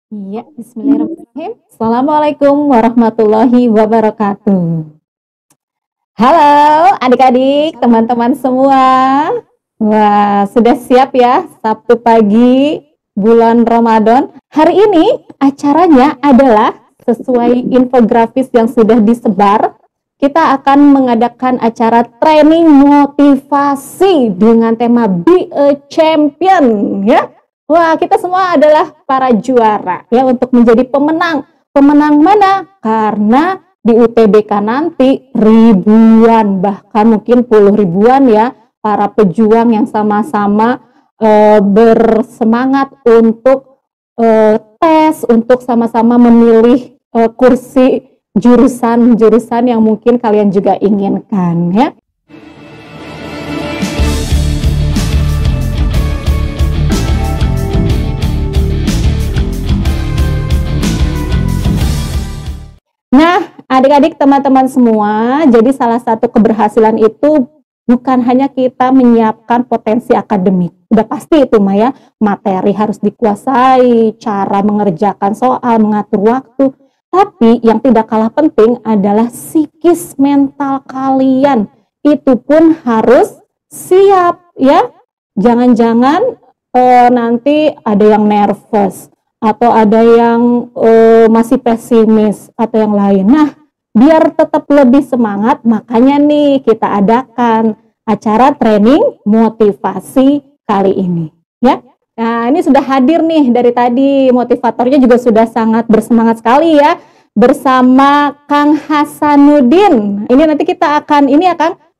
Iya, bismillahirrahmanirrahim. Assalamualaikum warahmatullahi wabarakatuh. Halo adik-adik, teman-teman semua. Wah, sudah siap ya Sabtu pagi bulan Ramadan. Hari ini acaranya adalah sesuai infografis yang sudah disebar. Kita akan mengadakan acara training motivasi dengan tema Be a Champion ya. Wah, kita semua adalah para juara ya untuk menjadi pemenang. Pemenang mana? Karena di UTBK nanti ribuan, bahkan mungkin puluh ribuan ya, para pejuang yang sama-sama bersemangat untuk tes, untuk sama-sama memilih kursi jurusan-jurusan yang mungkin kalian juga inginkan ya. Nah, adik-adik teman-teman semua, jadi salah satu keberhasilan itu bukan hanya kita menyiapkan potensi akademik. Udah pasti itu Maya, materi harus dikuasai, cara mengerjakan soal, mengatur waktu. Tapi yang tidak kalah penting adalah psikis mental kalian. Itu pun harus siap ya. Jangan-jangan nanti ada yang nervous atau ada yang masih pesimis atau yang lain. Nah, biar tetap lebih semangat, makanya nih kita adakan acara training motivasi kali ini, ya. Nah, ini sudah hadir nih dari tadi, motivatornya juga sudah sangat bersemangat sekali ya, bersama Kang Hasanuddin. Ini nanti kita akan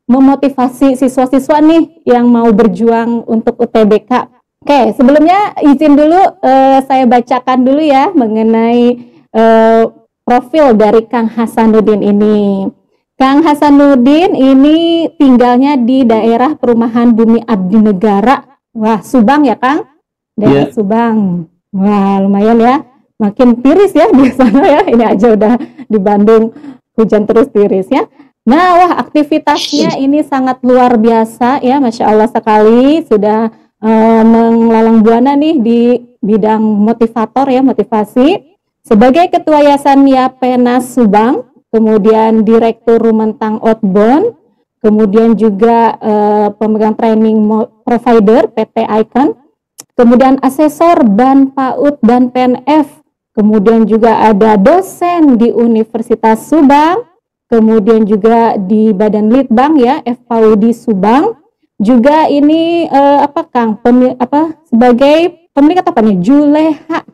memotivasi siswa-siswa nih yang mau berjuang untuk UTBK. Oke, sebelumnya izin dulu saya bacakan dulu ya mengenai profil dari Kang Hasanuddin ini. Kang Hasanuddin ini tinggalnya di daerah Perumahan Bumi Abdi Negara. Wah, Subang ya Kang? Daerah Subang. Wah, lumayan ya. Makin tiris ya di sana ya. Ini aja udah di Bandung hujan terus tiris ya. Nah, wah aktivitasnya ini sangat luar biasa ya. Masya Allah sekali. Sudah menglalang buana nih di bidang motivator ya, motivasi sebagai Ketua Yayasan Yapenas Subang, kemudian Direktur Rumentang Outbound, kemudian juga pemegang training provider PT Icon, kemudian asesor Ban PAUD dan PNF, kemudian juga ada dosen di Universitas Subang, kemudian juga di Badan Litbang ya FPAUD Subang. Juga ini sebagai pemilik apa nih Juleha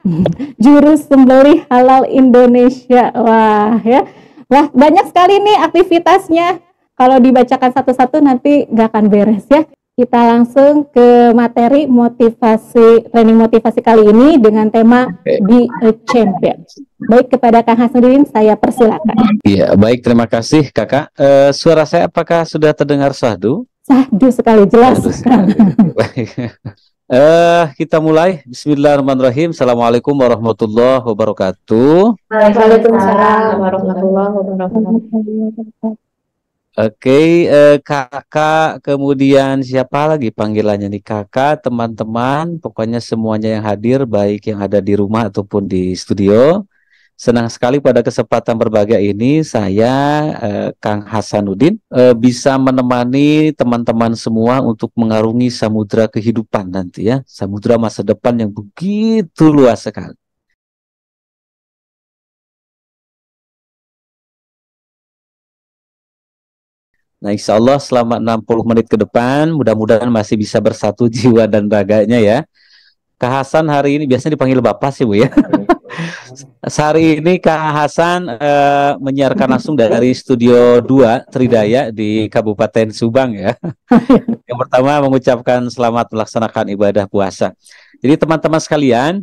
Juru Sembelih Halal Indonesia. Wah ya, wah banyak sekali nih aktivitasnya. Kalau dibacakan satu-satu nanti nggak akan beres ya. Kita langsung ke materi motivasi, training motivasi kali ini dengan tema Be a Champion. Baik, kepada Kang Hasanuddin saya persilakan. Iya, baik, terima kasih Kakak. Suara saya apakah sudah terdengar sahdu? Sahdu sekali, jelas sekali. Kita mulai. Bismillahirrahmanirrahim. Assalamualaikum warahmatullahi wabarakatuh. Waalaikumsalam warahmatullahi wabarakatuh. Oke, kakak, kemudian siapa lagi panggilannya nih kakak, teman-teman, pokoknya semuanya yang hadir, baik yang ada di rumah ataupun di studio. Senang sekali pada kesempatan berbahagia ini saya Kang Hasanuddin bisa menemani teman-teman semua untuk mengarungi samudra kehidupan nanti ya, samudra masa depan yang begitu luas sekali. Nah, insya Allah selama 60 menit ke depan mudah-mudahan masih bisa bersatu jiwa dan raganya ya. Kak Hasan hari ini biasanya dipanggil Bapak sih Bu ya. Hari ini Kak Hasan menyiarkan langsung dari Studio 2 Tridaya di Kabupaten Subang ya. Yang pertama mengucapkan selamat melaksanakan ibadah puasa. Jadi teman-teman sekalian,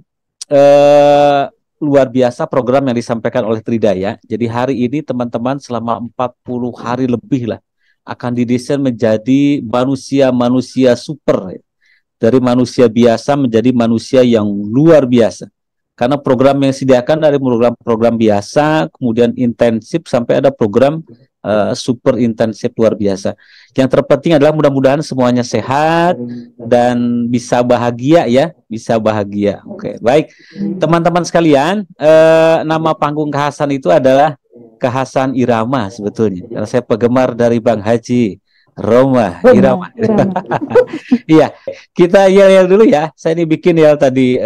luar biasa program yang disampaikan oleh Tridaya. Jadi hari ini teman-teman selama 40 hari lebih lah akan didesain menjadi manusia-manusia super ya. Dari manusia biasa menjadi manusia yang luar biasa. Karena program yang disediakan dari program-program biasa, kemudian intensif, sampai ada program super intensif luar biasa. Yang terpenting adalah mudah-mudahan semuanya sehat dan bisa bahagia ya, bisa bahagia. Oke, baik teman-teman sekalian, nama panggung Kehasan itu adalah Kehasan Irama sebetulnya. Karena saya penggemar dari Bang Haji Roma Irama. Iya, kita yel-yel dulu ya. Saya ini bikin yel tadi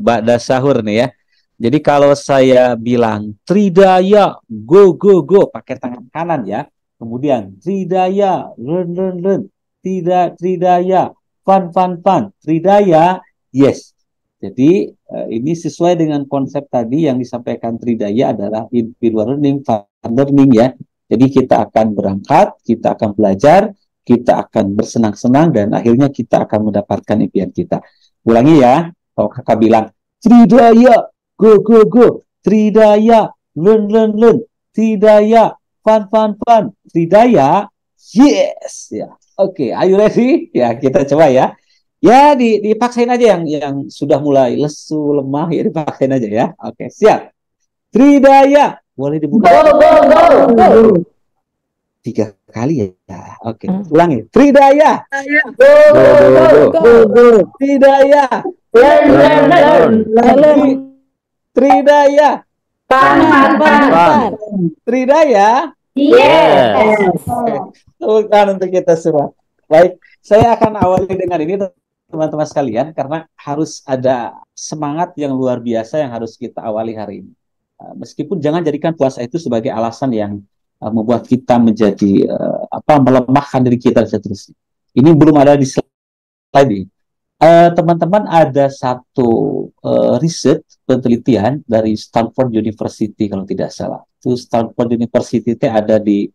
ba'da sahur nih ya. Jadi kalau saya bilang Tridaya, go go go, pakai tangan kanan ya. Kemudian Tridaya, learn. Tridaya, fun. Tridaya, yes. Jadi ini sesuai dengan konsep tadi yang disampaikan Tridaya adalah individual learning, fun learning ya. Jadi kita akan berangkat, kita akan belajar, kita akan bersenang-senang, dan akhirnya kita akan mendapatkan impian kita. Ulangi ya, kalau kakak bilang, Tridaya, go, Tridaya, learn, Tridaya, fun, Tridaya, yes. Ya. Oke, are you ready? Ya, kita coba ya. Ya, dipaksain aja yang sudah mulai lesu, lemah, ya dipaksain aja ya. Oke, siap. Tridaya. Boleh dibuka. Go. 3 kali ya. Oke. Ulangi. Tridaya. Go. Tridaya. Learn. Tridaya. Fun. Tridaya. Yes. Sultan untuk kita semua. Baik, saya akan awali dengan ini teman-teman sekalian karena harus ada semangat yang luar biasa yang harus kita awali hari ini. Meskipun jangan jadikan puasa itu sebagai alasan yang membuat kita menjadi melemahkan diri kita dan seterusnya. Ini belum ada di slide ini. Teman-teman, ada satu riset penelitian dari Stanford University kalau tidak salah. Itu Stanford University itu ada di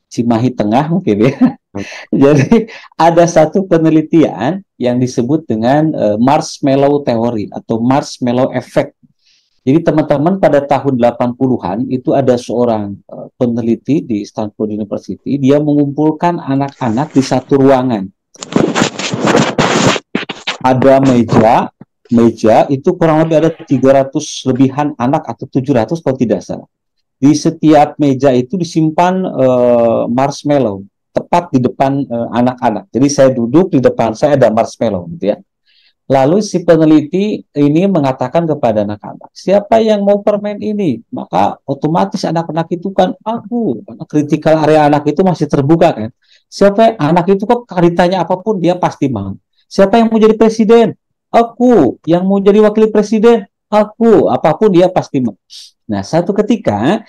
Cimahi Tengah mungkin ya. Jadi ada satu penelitian yang disebut dengan marshmallow theory atau marshmallow effect. Jadi teman-teman, pada tahun 80-an itu ada seorang peneliti di Stanford University, dia mengumpulkan anak-anak di satu ruangan. Ada meja itu kurang lebih ada 300 lebihan anak atau 700 kalau tidak salah. Di setiap meja itu disimpan marshmallow tepat di depan anak-anak. Jadi saya duduk, di depan saya ada marshmallow gitu ya. Lalu si peneliti ini mengatakan kepada anak-anak, siapa yang mau permen ini? Maka otomatis anak-anak itu kan, aku, karena kritikal area anak itu masih terbuka kan. Siapa anak itu kok ditanya apapun dia pasti mau. Siapa yang mau jadi presiden? Aku. Yang mau jadi wakil presiden? Aku. Apapun dia pasti mau. Nah, satu ketika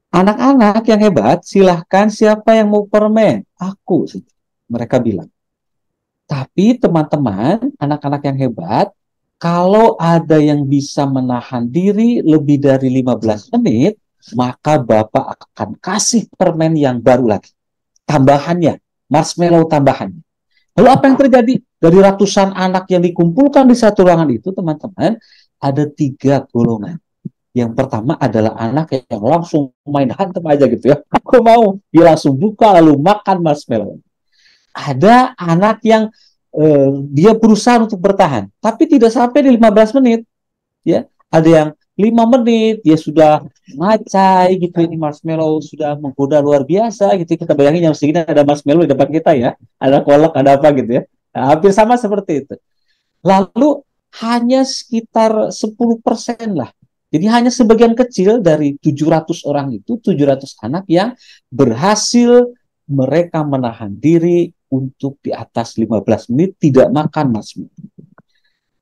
anak-anak yang hebat, silahkan siapa yang mau permen? Aku. Mereka bilang. Tapi teman-teman, anak-anak yang hebat, kalau ada yang bisa menahan diri lebih dari 15 menit, maka Bapak akan kasih permen yang baru lagi. Tambahannya, marshmallow tambahannya. Lalu apa yang terjadi? Dari ratusan anak yang dikumpulkan di satu ruangan itu, teman-teman, ada 3 golongan. Yang pertama adalah anak yang langsung main hantem aja gitu ya. Aku mau. Dia langsung buka lalu makan marshmallow. Ada anak yang dia berusaha untuk bertahan, tapi tidak sampai di 15 menit. Ya, ada yang 5 menit, dia sudah macai gitu, ini marshmallow sudah menggoda luar biasa gitu. Kita bayangin jam segini ada marshmallow di depan kita ya, ada kolak, ada apa gitu ya. Nah, hampir sama seperti itu. Lalu hanya sekitar 10% lah. Jadi hanya sebagian kecil dari 700 orang itu, 700 anak yang berhasil mereka menahan diri untuk di atas 15 menit tidak makan marshmallow.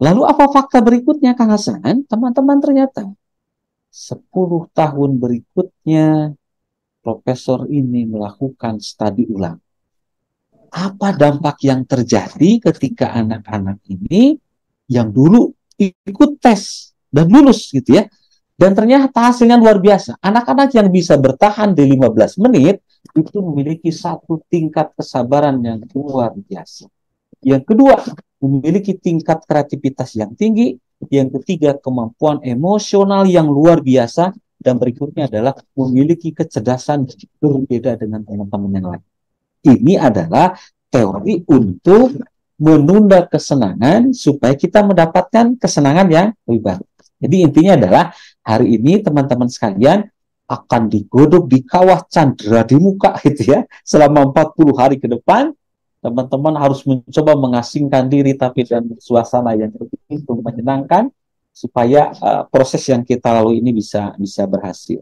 Lalu apa fakta berikutnya, Kang Hasan? Teman-teman, ternyata 10 tahun berikutnya profesor ini melakukan studi ulang. Apa dampak yang terjadi ketika anak-anak ini yang dulu ikut tes dan lulus gitu ya. Dan ternyata hasilnya luar biasa. Anak-anak yang bisa bertahan di 15 menit itu memiliki satu tingkat kesabaran yang luar biasa. Yang kedua, memiliki tingkat kreativitas yang tinggi. Yang ketiga, kemampuan emosional yang luar biasa. Dan berikutnya adalah memiliki kecerdasan berbeda dengan teman-teman yang lain. Ini adalah teori untuk menunda kesenangan supaya kita mendapatkan kesenangan yang lebih baru. Jadi intinya adalah hari ini teman-teman sekalian, akan digodok, dikawah, candera di muka gitu ya. Selama 40 hari ke depan, teman-teman harus mencoba mengasingkan diri tapi dalam suasana yang begitu menyenangkan supaya proses yang kita lalui ini bisa berhasil.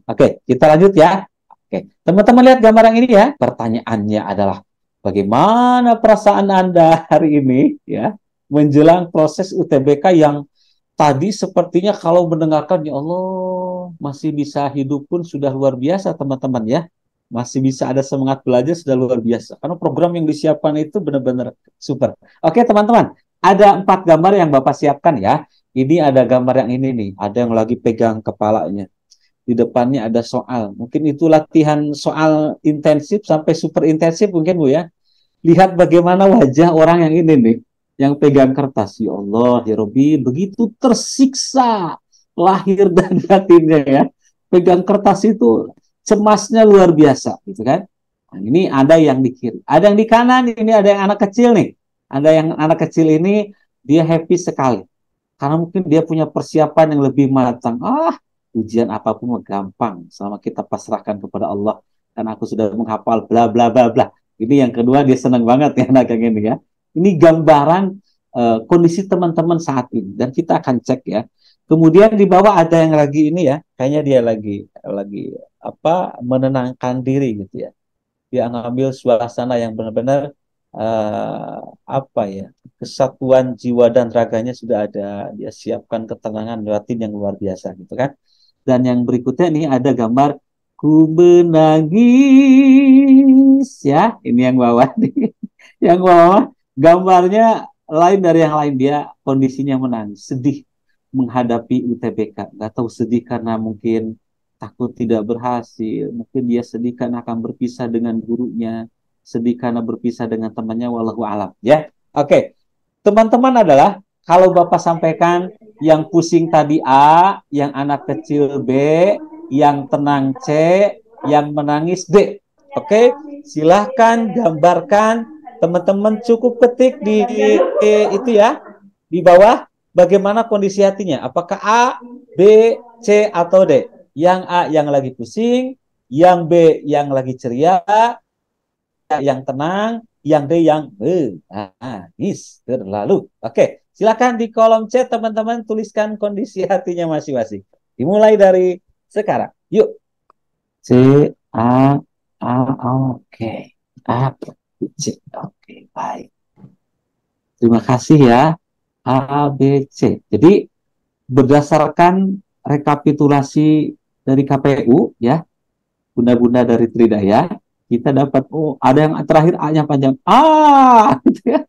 Oke, kita lanjut ya. Oke, teman-teman lihat gambar yang ini ya. Pertanyaannya adalah bagaimana perasaan Anda hari ini ya menjelang proses UTBK yang tadi sepertinya kalau mendengarkan ya Allah masih bisa hidup pun sudah luar biasa teman-teman ya. Masih bisa ada semangat belajar sudah luar biasa. Karena program yang disiapkan itu benar-benar super. Oke teman-teman, ada 4 gambar yang Bapak siapkan ya. Ini ada gambar yang ini nih, ada yang lagi pegang kepalanya. Di depannya ada soal. Mungkin itu latihan soal intensif sampai super intensif mungkin Bu ya. Lihat bagaimana wajah orang yang ini nih, yang pegang kertas. Ya Allah, ya Robbi, begitu tersiksa lahir dan batinnya ya. Pegang kertas itu cemasnya luar biasa, gitu kan? Nah, ini ada yang di kiri, ada yang di kanan. Ini ada yang anak kecil nih. Ada yang anak kecil ini dia happy sekali karena mungkin dia punya persiapan yang lebih matang. Ujian apapun gampang selama kita pasrahkan kepada Allah. Dan aku sudah menghafal bla bla bla bla. Ini yang kedua dia senang banget ya anak yang ini ya. Ini gambaran kondisi teman-teman saat ini dan kita akan cek ya. Kemudian di bawah ada yang lagi ini ya, kayaknya dia lagi apa menenangkan diri gitu ya. Dia ngambil suasana yang benar-benar apa ya, kesatuan jiwa dan raganya sudah ada, dia siapkan ketenangan batin yang luar biasa gitu kan. Dan yang berikutnya nih ada gambar ku menangis ya, ini yang bawah nih. Yang bawah gambarnya lain dari yang lain, dia kondisinya menangis, sedih menghadapi UTBK. Nggak tahu sedih karena mungkin takut tidak berhasil, mungkin dia sedih karena akan berpisah dengan gurunya, sedih karena berpisah dengan temannya, wallahu alam ya. Oke, teman-teman adalah kalau Bapak sampaikan yang pusing tadi A, yang anak kecil B, yang tenang C, yang menangis D. Oke, silahkan gambarkan, teman-teman cukup ketik di itu ya, di bawah bagaimana kondisi hatinya. Apakah A, B, C, atau D? Yang A yang lagi pusing, yang B yang lagi ceria, yang tenang, yang D yang nangis terlalu. Oke, silakan di kolom chat teman-teman tuliskan kondisi hatinya masing-masing. Dimulai dari sekarang. Yuk. C, A, oke. A, C, oke, baik. Terima kasih ya. A, B, C. Jadi berdasarkan rekapitulasi dari KPU ya, bunda-bunda dari Tridaya, kita dapat ada yang terakhir A-nya panjang. Gitu ya.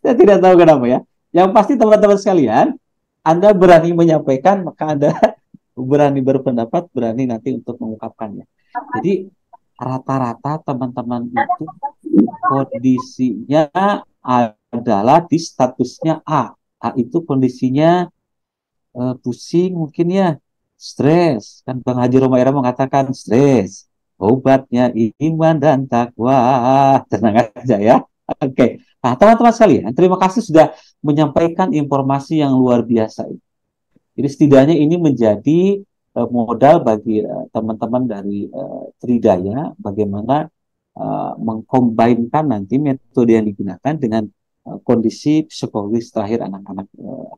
Saya tidak tahu kenapa ya. Yang pasti teman-teman sekalian, Anda berani menyampaikan, maka Anda berani berpendapat, berani nanti untuk mengungkapkannya. Jadi rata-rata teman-teman itu kondisinya adalah di statusnya A. A itu kondisinya pusing mungkin ya, stres. Kan Bang Haji Roma Irama mengatakan stres, obatnya iman dan takwa. Tenang aja ya. Oke. Nah, teman-teman sekalian, terima kasih sudah menyampaikan informasi yang luar biasa ini. Jadi setidaknya ini menjadi modal bagi teman-teman dari Tridaya bagaimana mengkombinkan nanti metode yang digunakan dengan kondisi psikologis terakhir anak-anak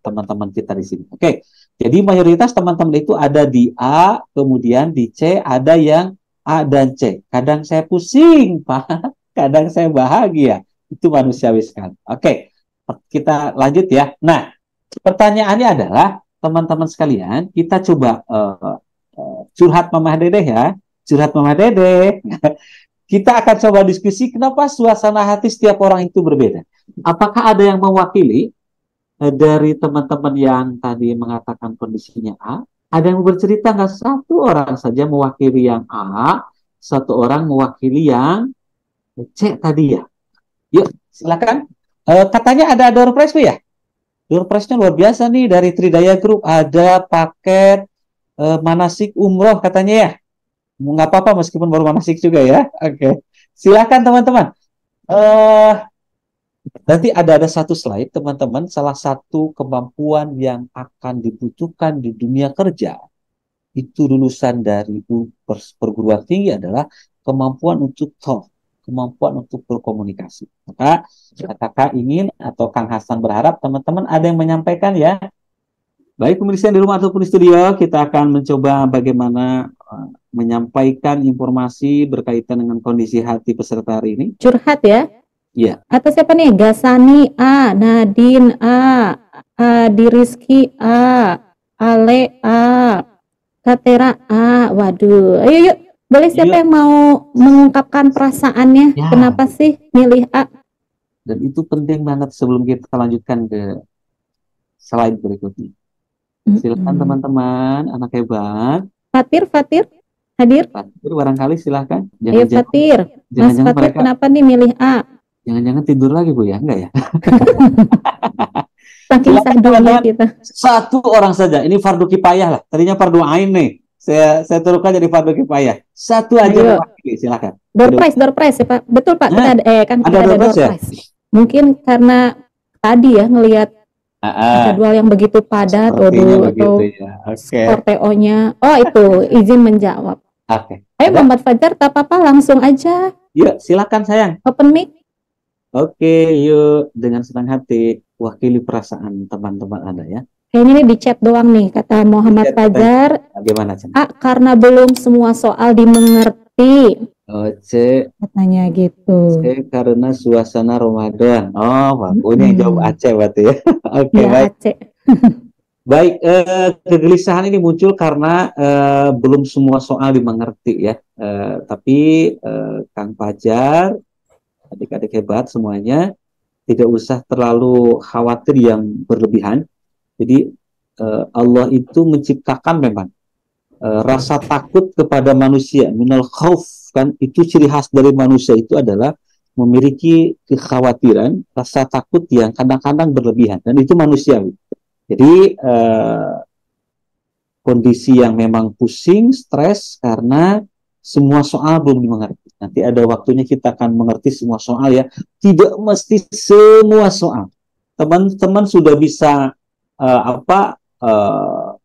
teman-teman kita di sini. Oke, jadi mayoritas teman-teman itu ada di A, kemudian di C ada yang A dan C. Kadang saya pusing, Pak. Kadang saya bahagia. Itu manusiawi sekali. Oke, kita lanjut ya. Nah, pertanyaannya adalah teman-teman sekalian, kita coba curhat Mama Dede ya. Curhat Mama Dede. Kita akan coba diskusi kenapa suasana hati setiap orang itu berbeda. Apakah ada yang mewakili dari teman-teman yang tadi mengatakan kondisinya A? Ada yang bercerita nggak? Satu orang saja mewakili yang A, satu orang mewakili yang C tadi ya. Yuk, silakan. Katanya ada door prize ya? Door prize-nya luar biasa nih dari Tridaya Group. Ada paket manasik umroh katanya ya. Nggak apa-apa meskipun baru manasik juga ya. Oke. Silakan teman-teman. Nanti ada satu slide teman-teman. Salah satu kemampuan yang akan dibutuhkan di dunia kerja itu lulusan dari perguruan tinggi adalah kemampuan untuk talk, kemampuan untuk berkomunikasi. Maka kakak ingin atau Kang Hasan berharap teman-teman ada yang menyampaikan ya. Baik pemirsa di rumah ataupun di studio, kita akan mencoba bagaimana menyampaikan informasi berkaitan dengan kondisi hati peserta hari ini. Curhat ya. Iya. Atau siapa nih? Gasani A, Nadine A, Adi Rizky A, Ale A, Katera A. Waduh, ayo yuk. Boleh siapa yang mau mengungkapkan perasaannya? Ya. Kenapa sih milih A? Dan itu penting banget sebelum kita lanjutkan ke slide berikutnya. Silakan teman-teman, anak hebat. Fatir hadir? Fatir barangkali silakan. Ayo Fatir. Mas Fatir mereka, kenapa nih milih A? Jangan-jangan tidur lagi Bu ya? Enggak ya? Saking sahdunya kita. Satu orang saja. Ini fardu kifayah lah. Tadinya fardu ain nih. Saya turunkan jadi fardu kifayah. Satu aja mewakili, silakan. Door prize ya Pak. Betul Pak. Kita ada kan kita ada door prize. Mungkin karena tadi ya ngelihat jadwal yang begitu padat atau ya. skor TO-nya. Oh itu izin menjawab. Oke. Ayo Muhammad Fajar, tak apa-apa langsung aja. Yuk silakan sayang. Open mic. Oke, yuk dengan senang hati wakili perasaan teman-teman Anda ya. Kayaknya ini di chat doang nih kata Muhammad Fajar. Bagaimana Cen? A, karena belum semua soal dimengerti. Oh, C. Katanya gitu. C karena suasana Ramadan. Oh, ini yang jawab Aceh berarti ya. Oke, ya, baik. Aceh. Baik, kegelisahan ini muncul karena belum semua soal dimengerti ya. Tapi Kang Fajar, adik-adik hebat semuanya, tidak usah terlalu khawatir yang berlebihan. Jadi Allah itu menciptakan memang rasa takut kepada manusia, minal khauf, kan itu ciri khas dari manusia itu adalah memiliki kekhawatiran, rasa takut yang kadang-kadang berlebihan, dan itu manusiawi. Jadi kondisi yang memang pusing, stres karena semua soal belum dimengerti. Nanti ada waktunya kita akan mengerti semua soal ya. Tidak mesti semua soal. Teman-teman sudah bisa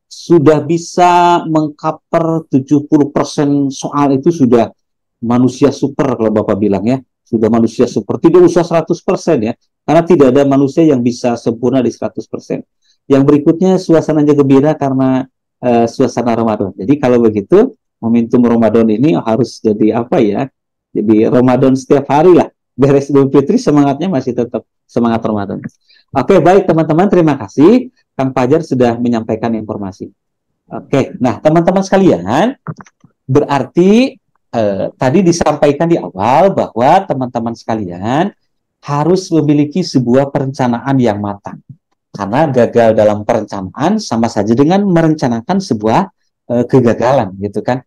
sudah bisa mengcover 70% soal itu sudah manusia super kalau Bapak bilang ya. Sudah manusia super. Tidak usah 100% ya. Karena tidak ada manusia yang bisa sempurna di 100%. Yang berikutnya suasananya gembira karena suasana Ramadan. Jadi kalau begitu momentum Ramadan ini harus jadi apa ya? Jadi Ramadan setiap hari lah. Beres Idul Fitri semangatnya masih tetap semangat Ramadan. Oke, baik teman-teman, terima kasih. Kang Fajar sudah menyampaikan informasi. Oke, nah teman-teman sekalian, berarti tadi disampaikan di awal bahwa teman-teman sekalian harus memiliki sebuah perencanaan yang matang. Karena gagal dalam perencanaan sama saja dengan merencanakan sebuah kegagalan, gitu kan.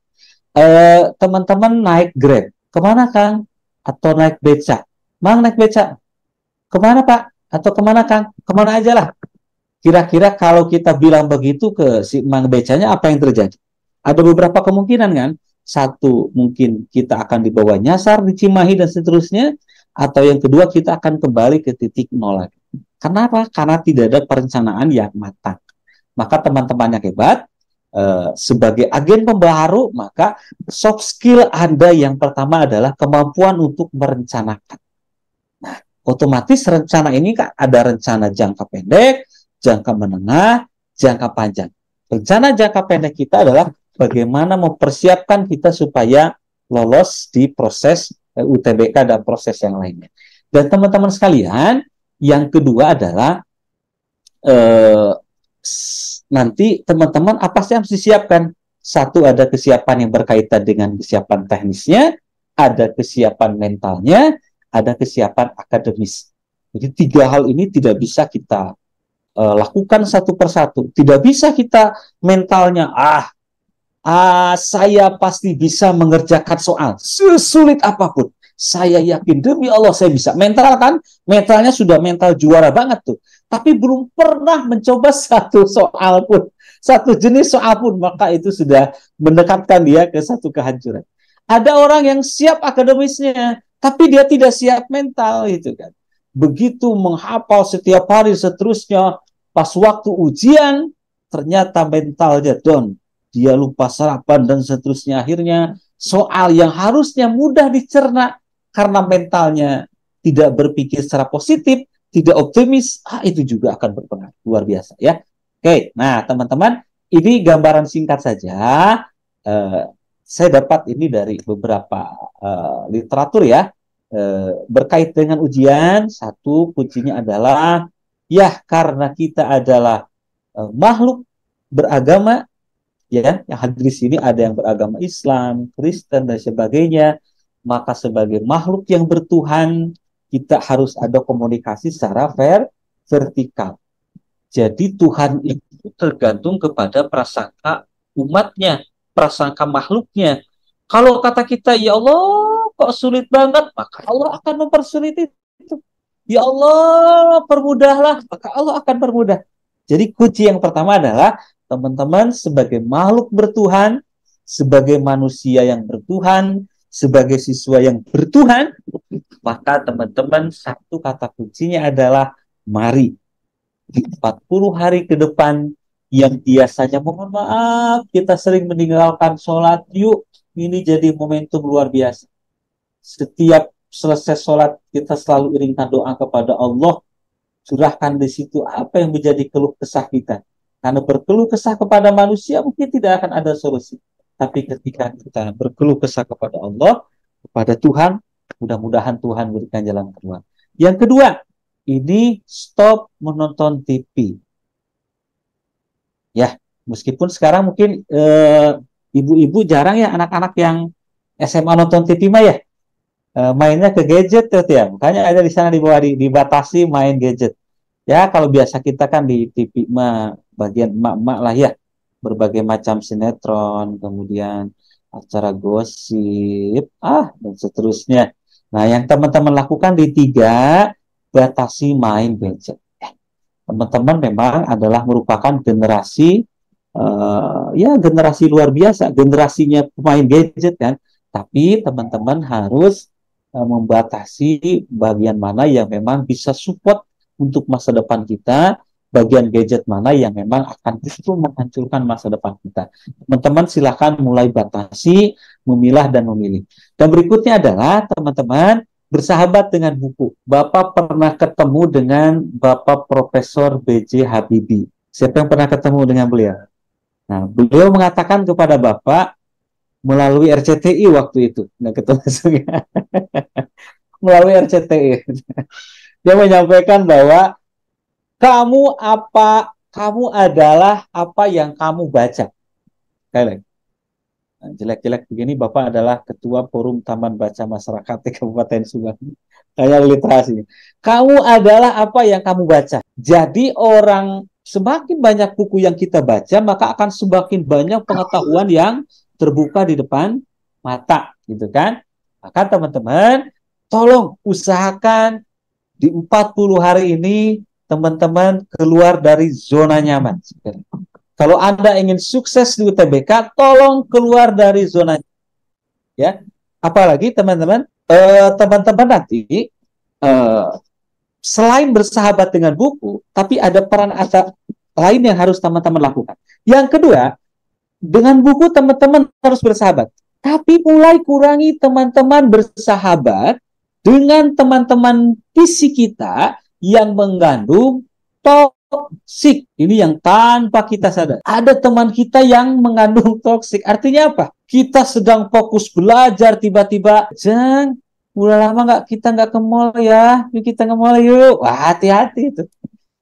Teman-teman naik Grab, kemana Kang? Atau naik beca? Mang naik beca? Kemana Pak? Atau kemana Kang? Kemana aja lah. Kira-kira kalau kita bilang begitu ke si Mang becanya, apa yang terjadi? Ada beberapa kemungkinan kan. Satu, mungkin kita akan dibawa nyasar di Cimahi dan seterusnya. Atau yang kedua, kita akan kembali ke titik nol lagi. Kenapa? Karena tidak ada perencanaan yang matang. Maka teman-teman yang hebat, sebagai agen pembaharu, maka soft skill Anda yang pertama adalah kemampuan untuk merencanakan. Nah, otomatis rencana ini kan ada rencana jangka pendek, jangka menengah, jangka panjang. Rencana jangka pendek kita adalah bagaimana mempersiapkan kita supaya lolos di proses UTBK dan proses yang lainnya. Dan teman-teman sekalian, yang kedua adalah nanti teman-teman apa sih yang harus disiapkan? Satu, ada kesiapan yang berkaitan dengan kesiapan teknisnya, ada kesiapan mentalnya, ada kesiapan akademis. Jadi tiga hal ini tidak bisa kita lakukan satu persatu. Tidak bisa kita mentalnya, saya pasti bisa mengerjakan soal sesulit apapun. Saya yakin demi Allah saya bisa. Mental kan, mentalnya sudah mental juara banget tuh. Tapi belum pernah mencoba satu soal pun, satu jenis soal pun, maka itu sudah mendekatkan dia ke satu kehancuran. Ada orang yang siap akademisnya, tapi dia tidak siap mental, gitu kan. Begitu menghafal setiap hari seterusnya, pas waktu ujian ternyata mentalnya down. dia lupa sarapan dan seterusnya. Akhirnya soal yang harusnya mudah dicerna karena mentalnya tidak berpikir secara positif, tidak optimis, itu juga akan berpengaruh luar biasa ya. Oke, nah teman-teman, ini gambaran singkat saja. Eh, saya dapat ini dari beberapa literatur ya. Berkait dengan ujian, satu kuncinya adalah ya karena kita adalah makhluk beragama, ya, yang hadir di sini ada yang beragama Islam, Kristen dan sebagainya, maka sebagai makhluk yang bertuhan kita harus ada komunikasi secara vertikal. Jadi Tuhan itu tergantung kepada prasangka umatnya, prasangka makhluknya. Kalau kata kita, ya Allah kok sulit banget, maka Allah akan mempersulit itu. Ya Allah permudahlah, maka Allah akan permudah. Jadi kunci yang pertama adalah teman-teman sebagai makhluk bertuhan, sebagai manusia yang bertuhan, sebagai siswa yang bertuhan, maka teman-teman satu kata kuncinya adalah mari di 40 hari ke depan yang biasanya mohon maaf kita sering meninggalkan sholat, yuk ini jadi momentum luar biasa. Setiap selesai sholat kita selalu iringkan doa kepada Allah, curahkan di situ apa yang menjadi keluh kesah kita. Karena berkeluh kesah kepada manusia mungkin tidak akan ada solusi. Tapi ketika kita berkeluh kesah kepada Allah, kepada Tuhan, mudah-mudahan Tuhan berikan jalan keluar. Yang kedua, ini stop menonton TV. Ya, meskipun sekarang mungkin ibu-ibu jarang ya anak-anak yang SMA nonton TV mah ya. Mainnya ke gadget tuh ya. Makanya ada di sana di bawah dibatasi main gadget. Ya, kalau biasa kita kan di TV mah bagian emak-emak lah ya. Berbagai macam sinetron, kemudian acara gosip, dan seterusnya. Nah, yang teman-teman lakukan di 3, batasi main gadget. Teman-teman memang adalah merupakan generasi, generasi luar biasa, generasinya pemain gadget kan. Tapi teman-teman harus membatasi bagian mana yang memang bisa support untuk masa depan kita, bagian gadget mana yang memang akan justru menghancurkan masa depan kita. Teman-teman silahkan mulai batasi, memilah dan memilih. Dan berikutnya adalah teman-teman bersahabat dengan buku. Bapak pernah ketemu dengan Bapak Profesor B.J. Habibie. Siapa yang pernah ketemu dengan beliau? Nah, beliau mengatakan kepada Bapak melalui RCTI waktu itu. Nggak ketemu melalui RCTI. Dia menyampaikan bahwa kamu adalah apa yang kamu baca. Kalian. Nah, jelek-jelek begini, Bapak adalah Ketua Forum Taman Baca Masyarakat di Kabupaten Subang. Kayak literasi. Kamu adalah apa yang kamu baca. Jadi semakin banyak buku yang kita baca, maka akan semakin banyak pengetahuan yang terbuka di depan mata, gitu kan? Maka teman-teman, tolong usahakan di 40 hari ini teman-teman keluar dari zona nyaman. Kalau Anda ingin sukses di UTBK, tolong keluar dari zona ya. Apalagi teman-teman, teman-teman nanti selain bersahabat dengan buku, tapi ada peran lain yang harus teman-teman lakukan. Yang kedua, dengan buku teman-teman harus bersahabat. Tapi mulai kurangi teman-teman bersahabat dengan teman-teman fisik kita yang mengandung toksik. Ini yang tanpa kita sadar. Ada teman kita yang mengandung toksik. Artinya apa? Kita sedang fokus belajar, tiba-tiba, Jang, udah lama kita nggak ke mall ya. Yuk kita ke mall yuk. Wah, hati-hati itu.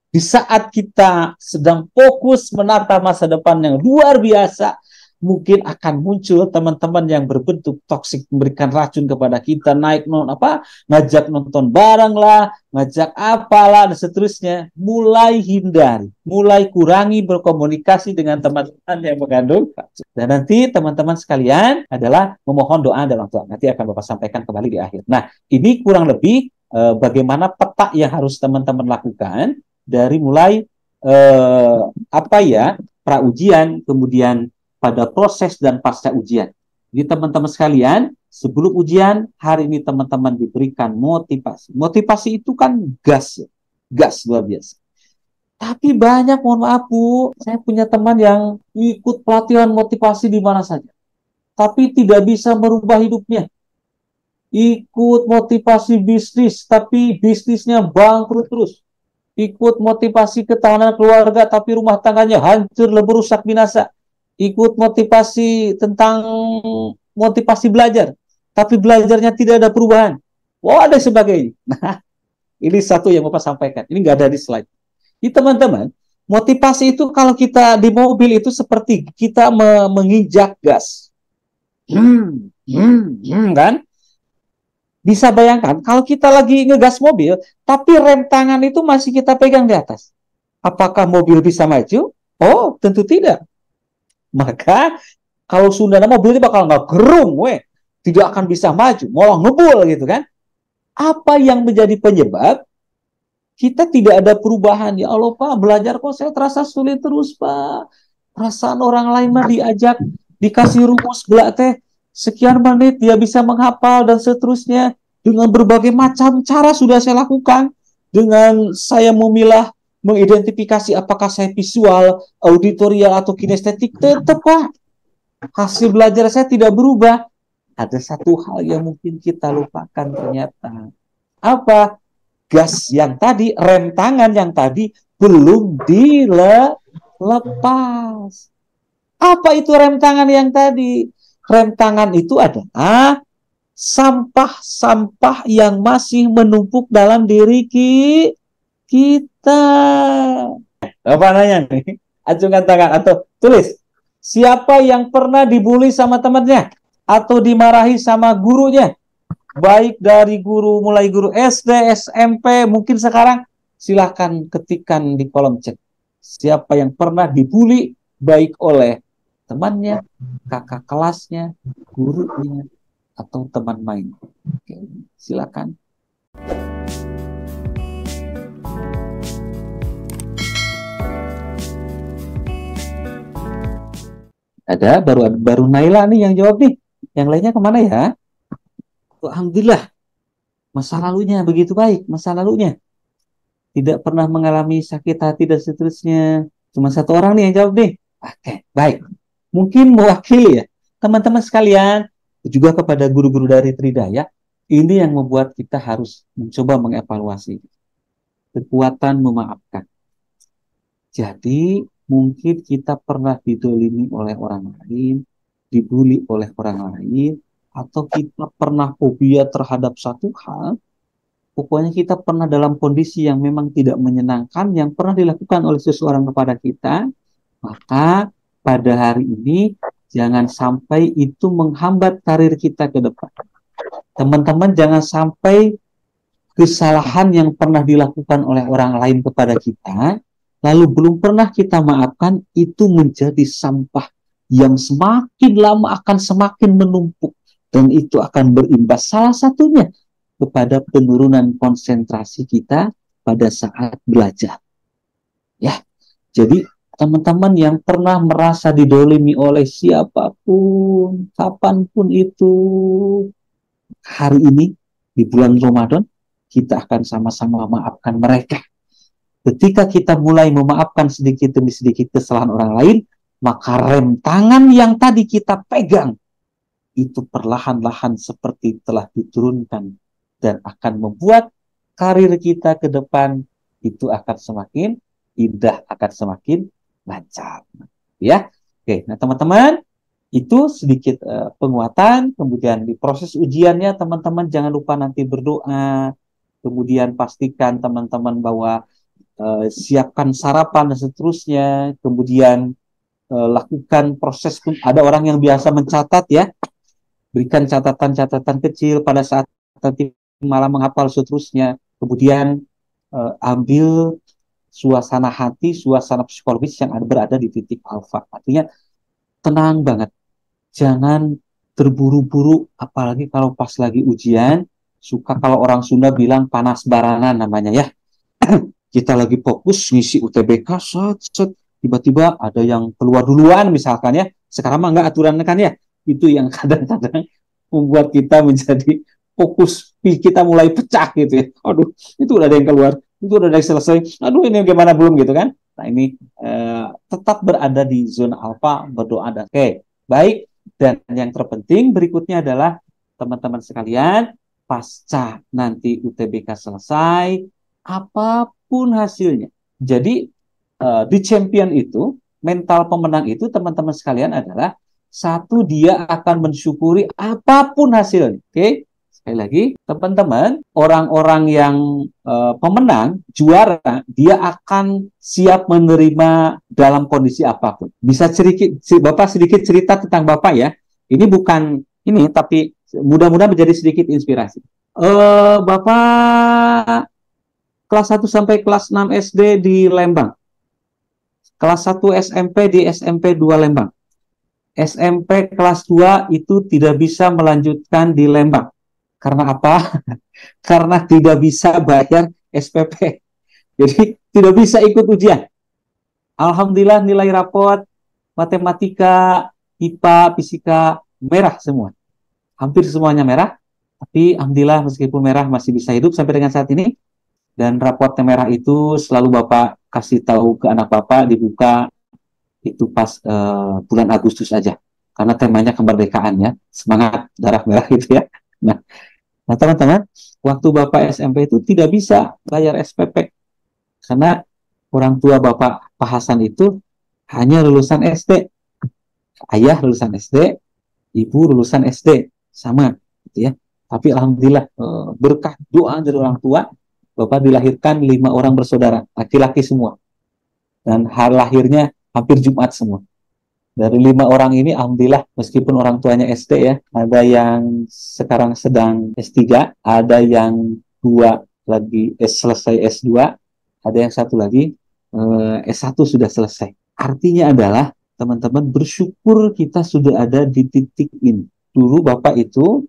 Di saat kita sedang fokus menata masa depan yang luar biasa, mungkin akan muncul teman-teman yang berbentuk toksik, memberikan racun kepada kita, ngajak nonton bareng lah, ngajak apalah, dan seterusnya. Mulai hindari, mulai kurangi berkomunikasi dengan teman-teman yang mengandung racun. Dan nanti teman-teman sekalian adalah memohon doa dan orang tua. Nanti akan Bapak sampaikan kembali di akhir. Nah, ini kurang lebih bagaimana peta yang harus teman-teman lakukan dari mulai pra-ujian, kemudian pada proses dan pasca ujian. Jadi teman-teman sekalian, sebelum ujian, hari ini teman-teman diberikan motivasi. Motivasi itu kan gas luar biasa. Tapi banyak, mohon maaf Bu, saya punya teman yang ikut pelatihan motivasi di mana saja, tapi tidak bisa merubah hidupnya. Ikut motivasi bisnis, tapi bisnisnya bangkrut terus. Ikut motivasi ketahanan keluarga, tapi rumah tangganya hancur, lebur, rusak, binasa. Ikut motivasi tentang motivasi belajar, tapi belajarnya tidak ada perubahan. Wah, ada sebagainya. Nah, ini satu yang Bapak sampaikan. Ini nggak ada di slide. Ini teman-teman, motivasi itu kalau kita di mobil itu seperti kita menginjak gas. Kan? Bisa bayangkan kalau kita lagi ngegas mobil, tapi rem tangan itu masih kita pegang di atas. Apakah mobil bisa maju? Oh, tentu tidak. Maka kalau Sunda mobil itu bakal nggak gerung, tidak akan bisa maju, malah ngebul gitu kan. Apa yang menjadi penyebab kita tidak ada perubahan? Ya Allah Pak, belajar kok saya terasa sulit terus Pak. Perasaan orang lain mah diajak, dikasih rumus belak teh, sekian menit dia bisa menghafal dan seterusnya. Dengan berbagai macam cara sudah saya lakukan. Dengan saya memilah, mengidentifikasi apakah saya visual, auditorial, atau kinestetik, tetap Pak. Hasil belajar saya tidak berubah. Ada satu hal yang mungkin kita lupakan ternyata. Apa? Gas yang tadi, rem tangan yang tadi belum dilepas. Apa itu rem tangan yang tadi? Rem tangan itu adalah sampah-sampah yang masih menumpuk dalam diri kita. Apa nanya nih? Acungkan tangan atau tulis. Siapa yang pernah dibully sama temannya atau dimarahi sama gurunya? Baik dari guru, mulai guru SD, SMP, mungkin sekarang, silahkan ketikkan di kolom chat. Siapa yang pernah dibully baik oleh temannya, kakak kelasnya, gurunya, atau teman main. Oke, silakan. Ada baru Naila nih yang jawab nih. Yang lainnya kemana ya? Alhamdulillah, masa lalunya begitu baik, masa lalunya tidak pernah mengalami sakit hati dan seterusnya. Cuma satu orang nih yang jawab nih. Oke, baik. Mungkin mewakili ya teman-teman sekalian, juga kepada guru-guru dari Tridaya. Ini yang membuat kita harus mencoba mengevaluasi kekuatan memaafkan. Jadi mungkin kita pernah didolimi oleh orang lain, dibully oleh orang lain, atau kita pernah fobia terhadap satu hal. Pokoknya kita pernah dalam kondisi yang memang tidak menyenangkan, yang pernah dilakukan oleh seseorang kepada kita. Maka pada hari ini jangan sampai itu menghambat karir kita ke depan. Teman-teman jangan sampai kesalahan yang pernah dilakukan oleh orang lain kepada kita, lalu belum pernah kita maafkan, itu menjadi sampah yang semakin lama akan semakin menumpuk. Dan itu akan berimbas salah satunya kepada penurunan konsentrasi kita pada saat belajar. Ya, jadi teman-teman yang pernah merasa didolimi oleh siapapun, kapanpun itu, hari ini di bulan Ramadan kita akan sama-sama memaafkan mereka. Ketika kita mulai memaafkan sedikit demi sedikit kesalahan orang lain, maka rem tangan yang tadi kita pegang itu perlahan-lahan seperti telah diturunkan dan akan membuat karir kita ke depan itu akan semakin indah, akan semakin lancar. Ya, oke. Nah teman-teman, itu sedikit penguatan. Kemudian di proses ujiannya teman-teman jangan lupa nanti berdoa. Kemudian pastikan teman-teman bahwa siapkan sarapan dan seterusnya. Kemudian lakukan proses. Ada orang yang biasa mencatat ya. Berikan catatan-catatan kecil pada saat nanti malam menghafal seterusnya. Kemudian ambil suasana hati, suasana psikologis yang berada di titik alfa. Artinya tenang banget. Jangan terburu-buru, apalagi kalau pas lagi ujian. Suka kalau orang Sunda bilang panas barangan namanya ya. Kita lagi fokus ngisi UTBK, tiba-tiba ada yang keluar duluan misalkan ya. Sekarang mah enggak aturannya kan ya. Itu yang kadang-kadang membuat kita menjadi fokus kita mulai pecah gitu ya. Aduh, itu udah ada yang keluar. itu udah selesai. Aduh, ini gimana belum gitu kan? Nah, ini tetap berada di zona alfa, berdoa dan oke. Baik, dan yang terpenting berikutnya adalah teman-teman sekalian, pasca nanti UTBK selesai, apapun hasilnya. Jadi di champion itu, mental pemenang itu teman-teman sekalian adalah satu, dia akan mensyukuri apapun hasilnya. Oke? Sekali lagi, teman-teman, orang-orang yang pemenang, juara, dia akan siap menerima dalam kondisi apapun. Bisa Bapak sedikit cerita tentang Bapak ya. Ini bukan ini, tapi mudah-mudahan menjadi sedikit inspirasi. Bapak kelas 1 sampai kelas 6 SD di Lembang. Kelas 1 SMP di SMP 2 Lembang. SMP kelas 2 itu tidak bisa melanjutkan di Lembang. Karena apa? Karena tidak bisa bayar SPP. Jadi tidak bisa ikut ujian. Alhamdulillah nilai rapot, matematika, IPA, fisika, merah semua. Hampir semuanya merah. Tapi alhamdulillah meskipun merah masih bisa hidup sampai dengan saat ini. Dan rapotnya merah itu selalu Bapak kasih tahu ke anak Bapak, dibuka itu pas bulan Agustus aja. Karena temanya kemerdekaan ya. Semangat darah merah gitu ya. Nah, teman-teman, waktu Bapak SMP itu tidak bisa bayar SPP. Karena orang tua Bapak Pak Hasan itu hanya lulusan SD. Ayah lulusan SD, ibu lulusan SD. Sama, gitu ya. Tapi alhamdulillah berkah doa dari orang tua, Bapak dilahirkan 5 orang bersaudara, laki-laki semua. Dan hari lahirnya hampir Jumat semua. Dari 5 orang ini, alhamdulillah, meskipun orang tuanya SD ya, ada yang sekarang sedang S3, ada yang 2 lagi selesai S2, ada yang 1 lagi S1 sudah selesai. Artinya adalah, teman-teman, bersyukur kita sudah ada di titik ini. Dulu Bapak itu,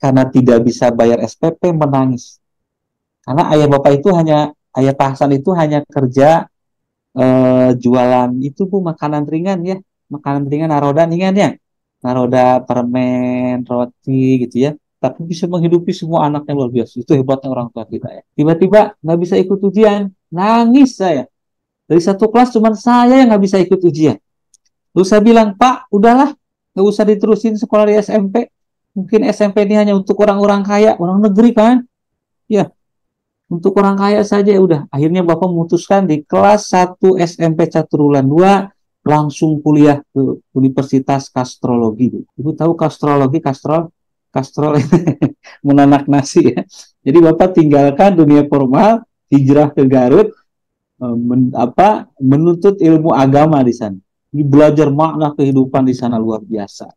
karena tidak bisa bayar SPP, menangis. Karena ayah Bapak itu ayah Pak Hasan itu hanya kerja jualan itu Bu, makanan ringan ya. Makanan ringan, naroda ringan ya. Naroda, permen, roti gitu ya. Tapi bisa menghidupi semua anaknya, luar biasa. Itu hebatnya orang tua kita ya. Tiba-tiba nggak bisa ikut ujian. Nangis saya. Dari satu kelas cuma saya yang nggak bisa ikut ujian. Lalu saya bilang, Pak, udahlah. Nggak usah diterusin sekolah di SMP. Mungkin SMP ini hanya untuk orang-orang kaya. Orang negeri kan. Ya, untuk orang kaya saja udah. Akhirnya Bapak memutuskan di kelas 1 SMP Caturulan 2 langsung kuliah ke Universitas Kastrologi. Ibu tahu kastrologi, kastrol menanak nasi ya. Jadi Bapak tinggalkan dunia formal, hijrah ke Garut, menuntut ilmu agama di sana. Belajar makna kehidupan di sana luar biasa.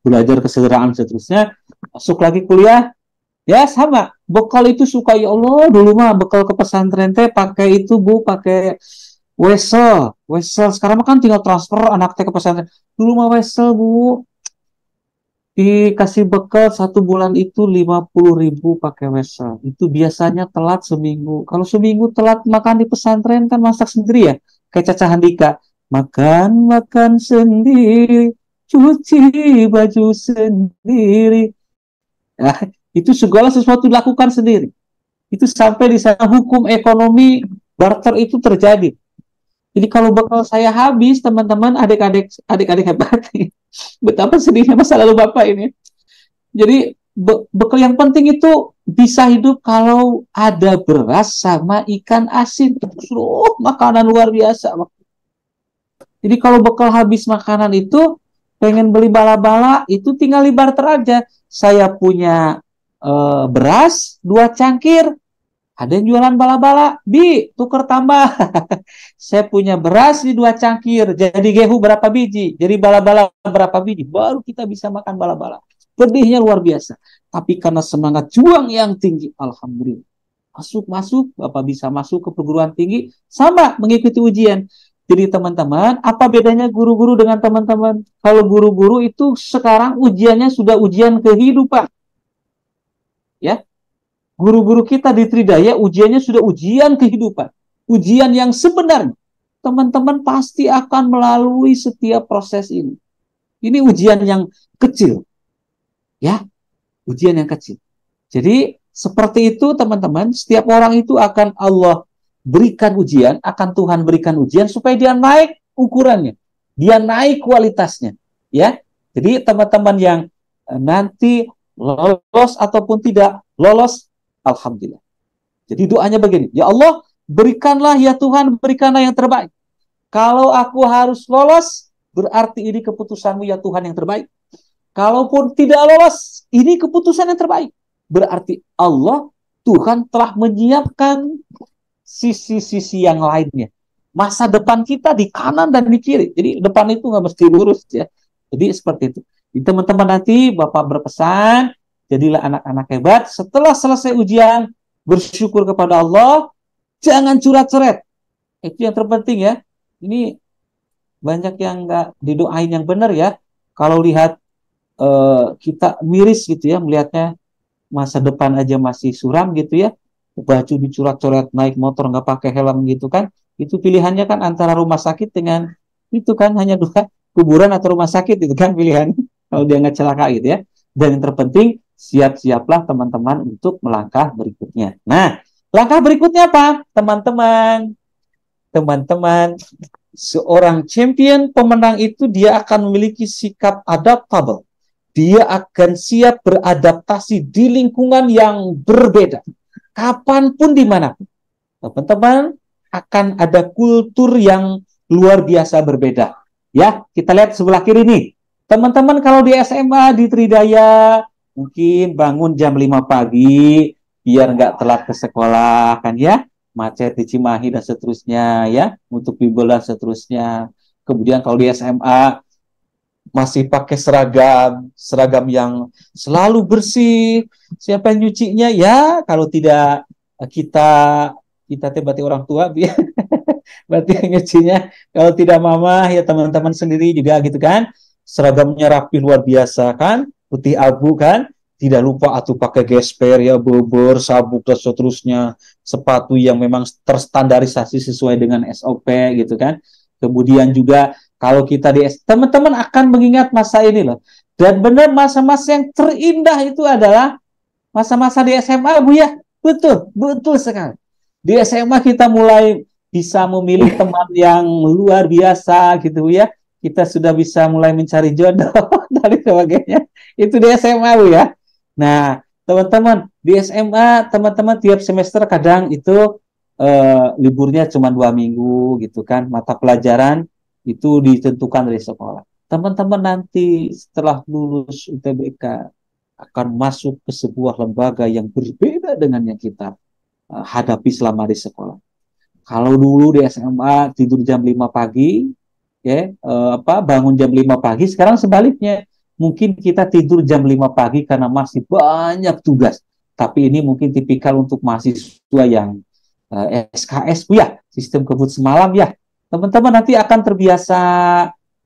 Belajar kesederhanaan seterusnya, masuk lagi kuliah. Ya sama, bekal itu suka ya Allah, dulu mah bekal ke pesantren teh pakai itu Bu, pakai wesel. Sekarang kan tinggal transfer anak teh ke pesantren. Dulu mah wesel Bu. Dikasih bekal 1 bulan itu 50.000 pakai wesel. Itu biasanya telat seminggu. Kalau seminggu telat makan di pesantren kan masak sendiri ya. Kayak Caca Handika. Makan sendiri, cuci baju sendiri. Nah, itu segala sesuatu dilakukan sendiri. Itu sampai di sana hukum ekonomi barter itu terjadi. Jadi kalau bekal saya habis, teman-teman, adik-adik hebat, betapa sedihnya masa lalu Bapak ini. Jadi bekal yang penting itu bisa hidup kalau ada beras sama ikan asin. Makanan luar biasa. Jadi kalau bekal habis makanan itu, pengen beli bala-bala, itu tinggal di barter aja. Saya punya beras 2 cangkir, ada yang jualan bala-bala, tuker tambah. Saya punya beras di 2 cangkir, jadi gehu berapa biji, jadi bala-bala berapa biji, baru kita bisa makan bala-bala. Pedihnya luar biasa. Tapi karena semangat juang yang tinggi, alhamdulillah. Masuk, Bapak bisa masuk ke perguruan tinggi, sama mengikuti ujian. Jadi teman-teman, apa bedanya guru-guru dengan teman-teman? Kalau guru-guru itu sekarang ujiannya sudah ujian kehidupan. Ya, guru-guru kita di Tridaya ujiannya sudah ujian kehidupan. Ujian yang sebenarnya. Teman-teman pasti akan melalui setiap proses ini. Ini ujian yang kecil. Ya, ujian yang kecil. Jadi, seperti itu teman-teman, setiap orang itu akan Allah berikan ujian, akan Tuhan berikan ujian supaya dia naik ukurannya, dia naik kualitasnya, ya. Jadi teman-teman yang nanti lolos ataupun tidak lolos, alhamdulillah. Jadi doanya begini, ya Allah, berikanlah ya Tuhan, berikanlah yang terbaik. Kalau aku harus lolos, berarti ini keputusanmu ya Tuhan yang terbaik. Kalaupun tidak lolos, ini keputusan yang terbaik. Berarti Allah, Tuhan telah menyiapkan sisi-sisi yang lainnya. Masa depan kita di kanan dan di kiri. Jadi depan itu nggak mesti lurus ya. Jadi seperti itu. Jadi, teman-teman, nanti Bapak berpesan, jadilah anak-anak hebat. Setelah selesai ujian, bersyukur kepada Allah, jangan curat-curet. Itu yang terpenting ya. Ini banyak yang nggak didoain yang benar ya. Kalau lihat kita miris gitu ya, melihatnya masa depan aja masih suram gitu ya, baju dicoret-coret, naik motor nggak pakai helm gitu kan, itu pilihannya kan antara rumah sakit dengan itu kan, hanya dua, kuburan atau rumah sakit itu kan pilihan kalau dia nggak celaka gitu ya. Dan yang terpenting, siap-siaplah teman-teman untuk melangkah berikutnya. Nah, langkah berikutnya apa teman-teman? Teman-teman, seorang champion pemenang itu dia akan memiliki sikap adaptable. Dia akan siap beradaptasi di lingkungan yang berbeda. Kapanpun, dimanapun. Teman-teman, akan ada kultur yang luar biasa berbeda. Ya, kita lihat sebelah kiri nih. Teman-teman, kalau di SMA, di Tridaya, mungkin bangun jam 5 pagi, biar nggak telat ke sekolah, kan ya. Macet di Cimahi dan seterusnya, ya. Untuk bimbel dan seterusnya. Kemudian kalau di SMA, masih pakai seragam yang selalu bersih. Siapa yang nyucinya? Ya, kalau tidak kita berarti orang tua, berarti yang nyucinya. Kalau tidak mama, ya teman-teman sendiri juga gitu kan. Seragamnya rapi luar biasa kan, putih abu kan. Tidak lupa atuh pakai gesper ya, bobor, sabuk dan seterusnya. Sepatu yang memang terstandarisasi sesuai dengan SOP gitu kan. Kemudian juga kalau kita teman-teman akan mengingat masa ini loh. Dan benar, masa-masa yang terindah itu adalah masa-masa di SMA, Bu ya. Betul, betul sekali. Di SMA kita mulai bisa memilih teman yang luar biasa gitu ya. Kita sudah bisa mulai mencari jodoh dan sebagainya. Itu di SMA, Bu ya. Nah, teman-teman, di SMA teman-teman tiap semester kadang itu liburnya cuma 2 minggu gitu kan. Mata pelajaran itu ditentukan dari sekolah. Teman-teman nanti setelah lulus UTBK akan masuk ke sebuah lembaga yang berbeda dengan yang kita hadapi selama di sekolah. Kalau dulu di SMA tidur jam 5 pagi, ya, bangun jam 5 pagi, sekarang sebaliknya. Mungkin kita tidur jam 5 pagi karena masih banyak tugas. Tapi ini mungkin tipikal untuk mahasiswa yang SKS, Bu ya, sistem kebut semalam ya. Teman-teman nanti akan terbiasa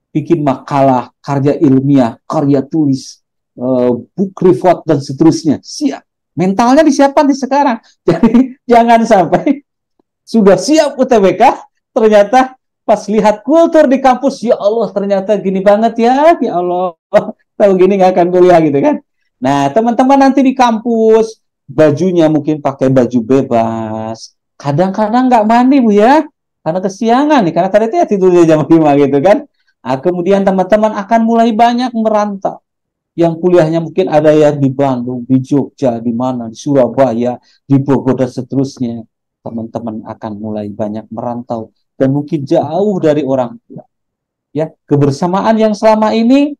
bikin makalah, karya ilmiah, karya tulis, book report, dan seterusnya. Siap. Mentalnya disiapkan di sekarang. Jadi jangan sampai sudah siap UTBK, ternyata pas lihat kultur di kampus, ya Allah, ternyata gini banget ya Allah. Tahu gini nggak akan kuliah gitu kan. Nah, teman-teman nanti di kampus, bajunya mungkin pakai baju bebas. Kadang-kadang nggak mandi, Bu ya. Karena kesiangan nih, karena tadi ya tidurnya jam 5 gitu kan. Nah, kemudian teman-teman akan mulai banyak merantau. Yang kuliahnya mungkin ada yang di Bandung, di Jogja, di mana, di Surabaya, di Bogor, dan seterusnya. Teman-teman akan mulai banyak merantau. Dan mungkin jauh dari orang tua. Ya, kebersamaan yang selama ini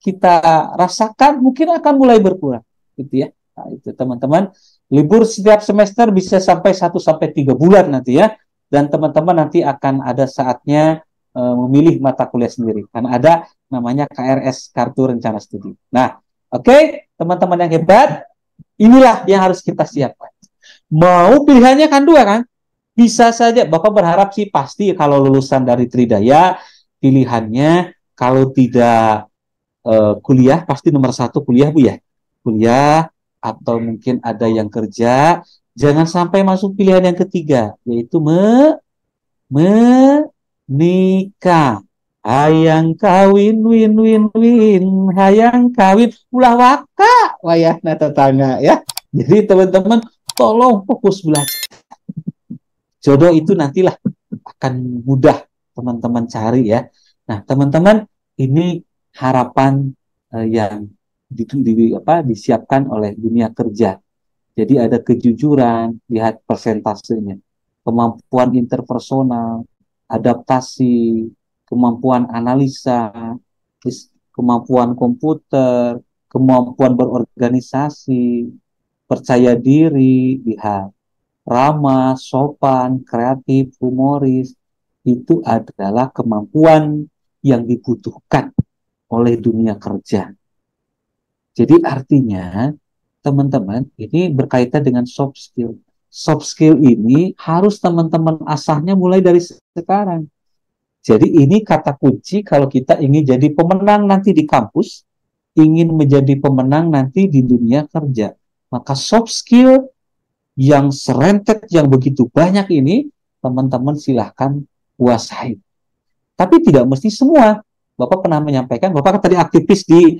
kita rasakan mungkin akan mulai berkurang. Gitu ya. Nah, itu teman-teman. Libur setiap semester bisa sampai 1-3 bulan nanti ya. Dan teman-teman nanti akan ada saatnya memilih mata kuliah sendiri. Karena ada namanya KRS, Kartu Rencana Studi. Nah, oke, teman-teman yang hebat, inilah yang harus kita siapkan. Mau pilihannya kan 2 kan? Bisa saja, Bapak berharap sih pasti kalau lulusan dari Tridaya, pilihannya kalau tidak kuliah, pasti nomor 1 kuliah, Bu ya. Kuliah, atau mungkin ada yang kerja. Jangan sampai masuk pilihan yang ketiga, yaitu menikah. Hayang kawin, win, win, win. Hayang kawin, ulah waka. Wayahna tetangga ya. Jadi teman-teman, tolong fokus belajar. Jodoh itu nantilah akan mudah teman-teman cari ya. Nah, teman-teman, ini harapan yang disiapkan oleh dunia kerja. Jadi ada kejujuran, lihat persentasenya, kemampuan interpersonal, adaptasi, kemampuan analisa, kemampuan komputer, kemampuan berorganisasi, percaya diri, lihat, ramah, sopan, kreatif, humoris, itu adalah kemampuan yang dibutuhkan oleh dunia kerja. Jadi artinya, teman-teman, ini berkaitan dengan soft skill. Soft skill ini harus teman-teman asahnya mulai dari sekarang. Jadi ini kata kunci kalau kita ingin jadi pemenang nanti di kampus, ingin menjadi pemenang nanti di dunia kerja. Maka soft skill yang serentet, yang begitu banyak ini, teman-teman silahkan kuasai. Tapi tidak mesti semua. Bapak pernah menyampaikan, Bapak kan tadi aktivis di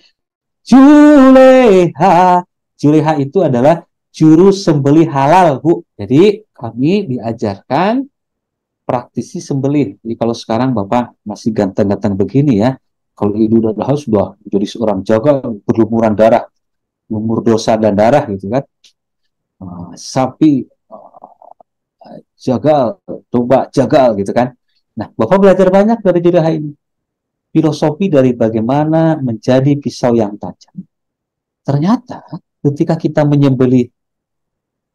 Juleha. Juleha itu adalah juru sembelih halal, Bu. Jadi kami diajarkan praktisi sembelih. Jadi kalau sekarang Bapak masih ganteng-ganteng begini ya, kalau Idul Adha sudah menjadi seorang jagal, berlumuran darah, lumur dosa dan darah gitu kan. Sapi jagal, domba jagal gitu kan. Nah, Bapak belajar banyak dari Juleha ini. Filosofi dari bagaimana menjadi pisau yang tajam. Ternyata ketika kita menyembelih,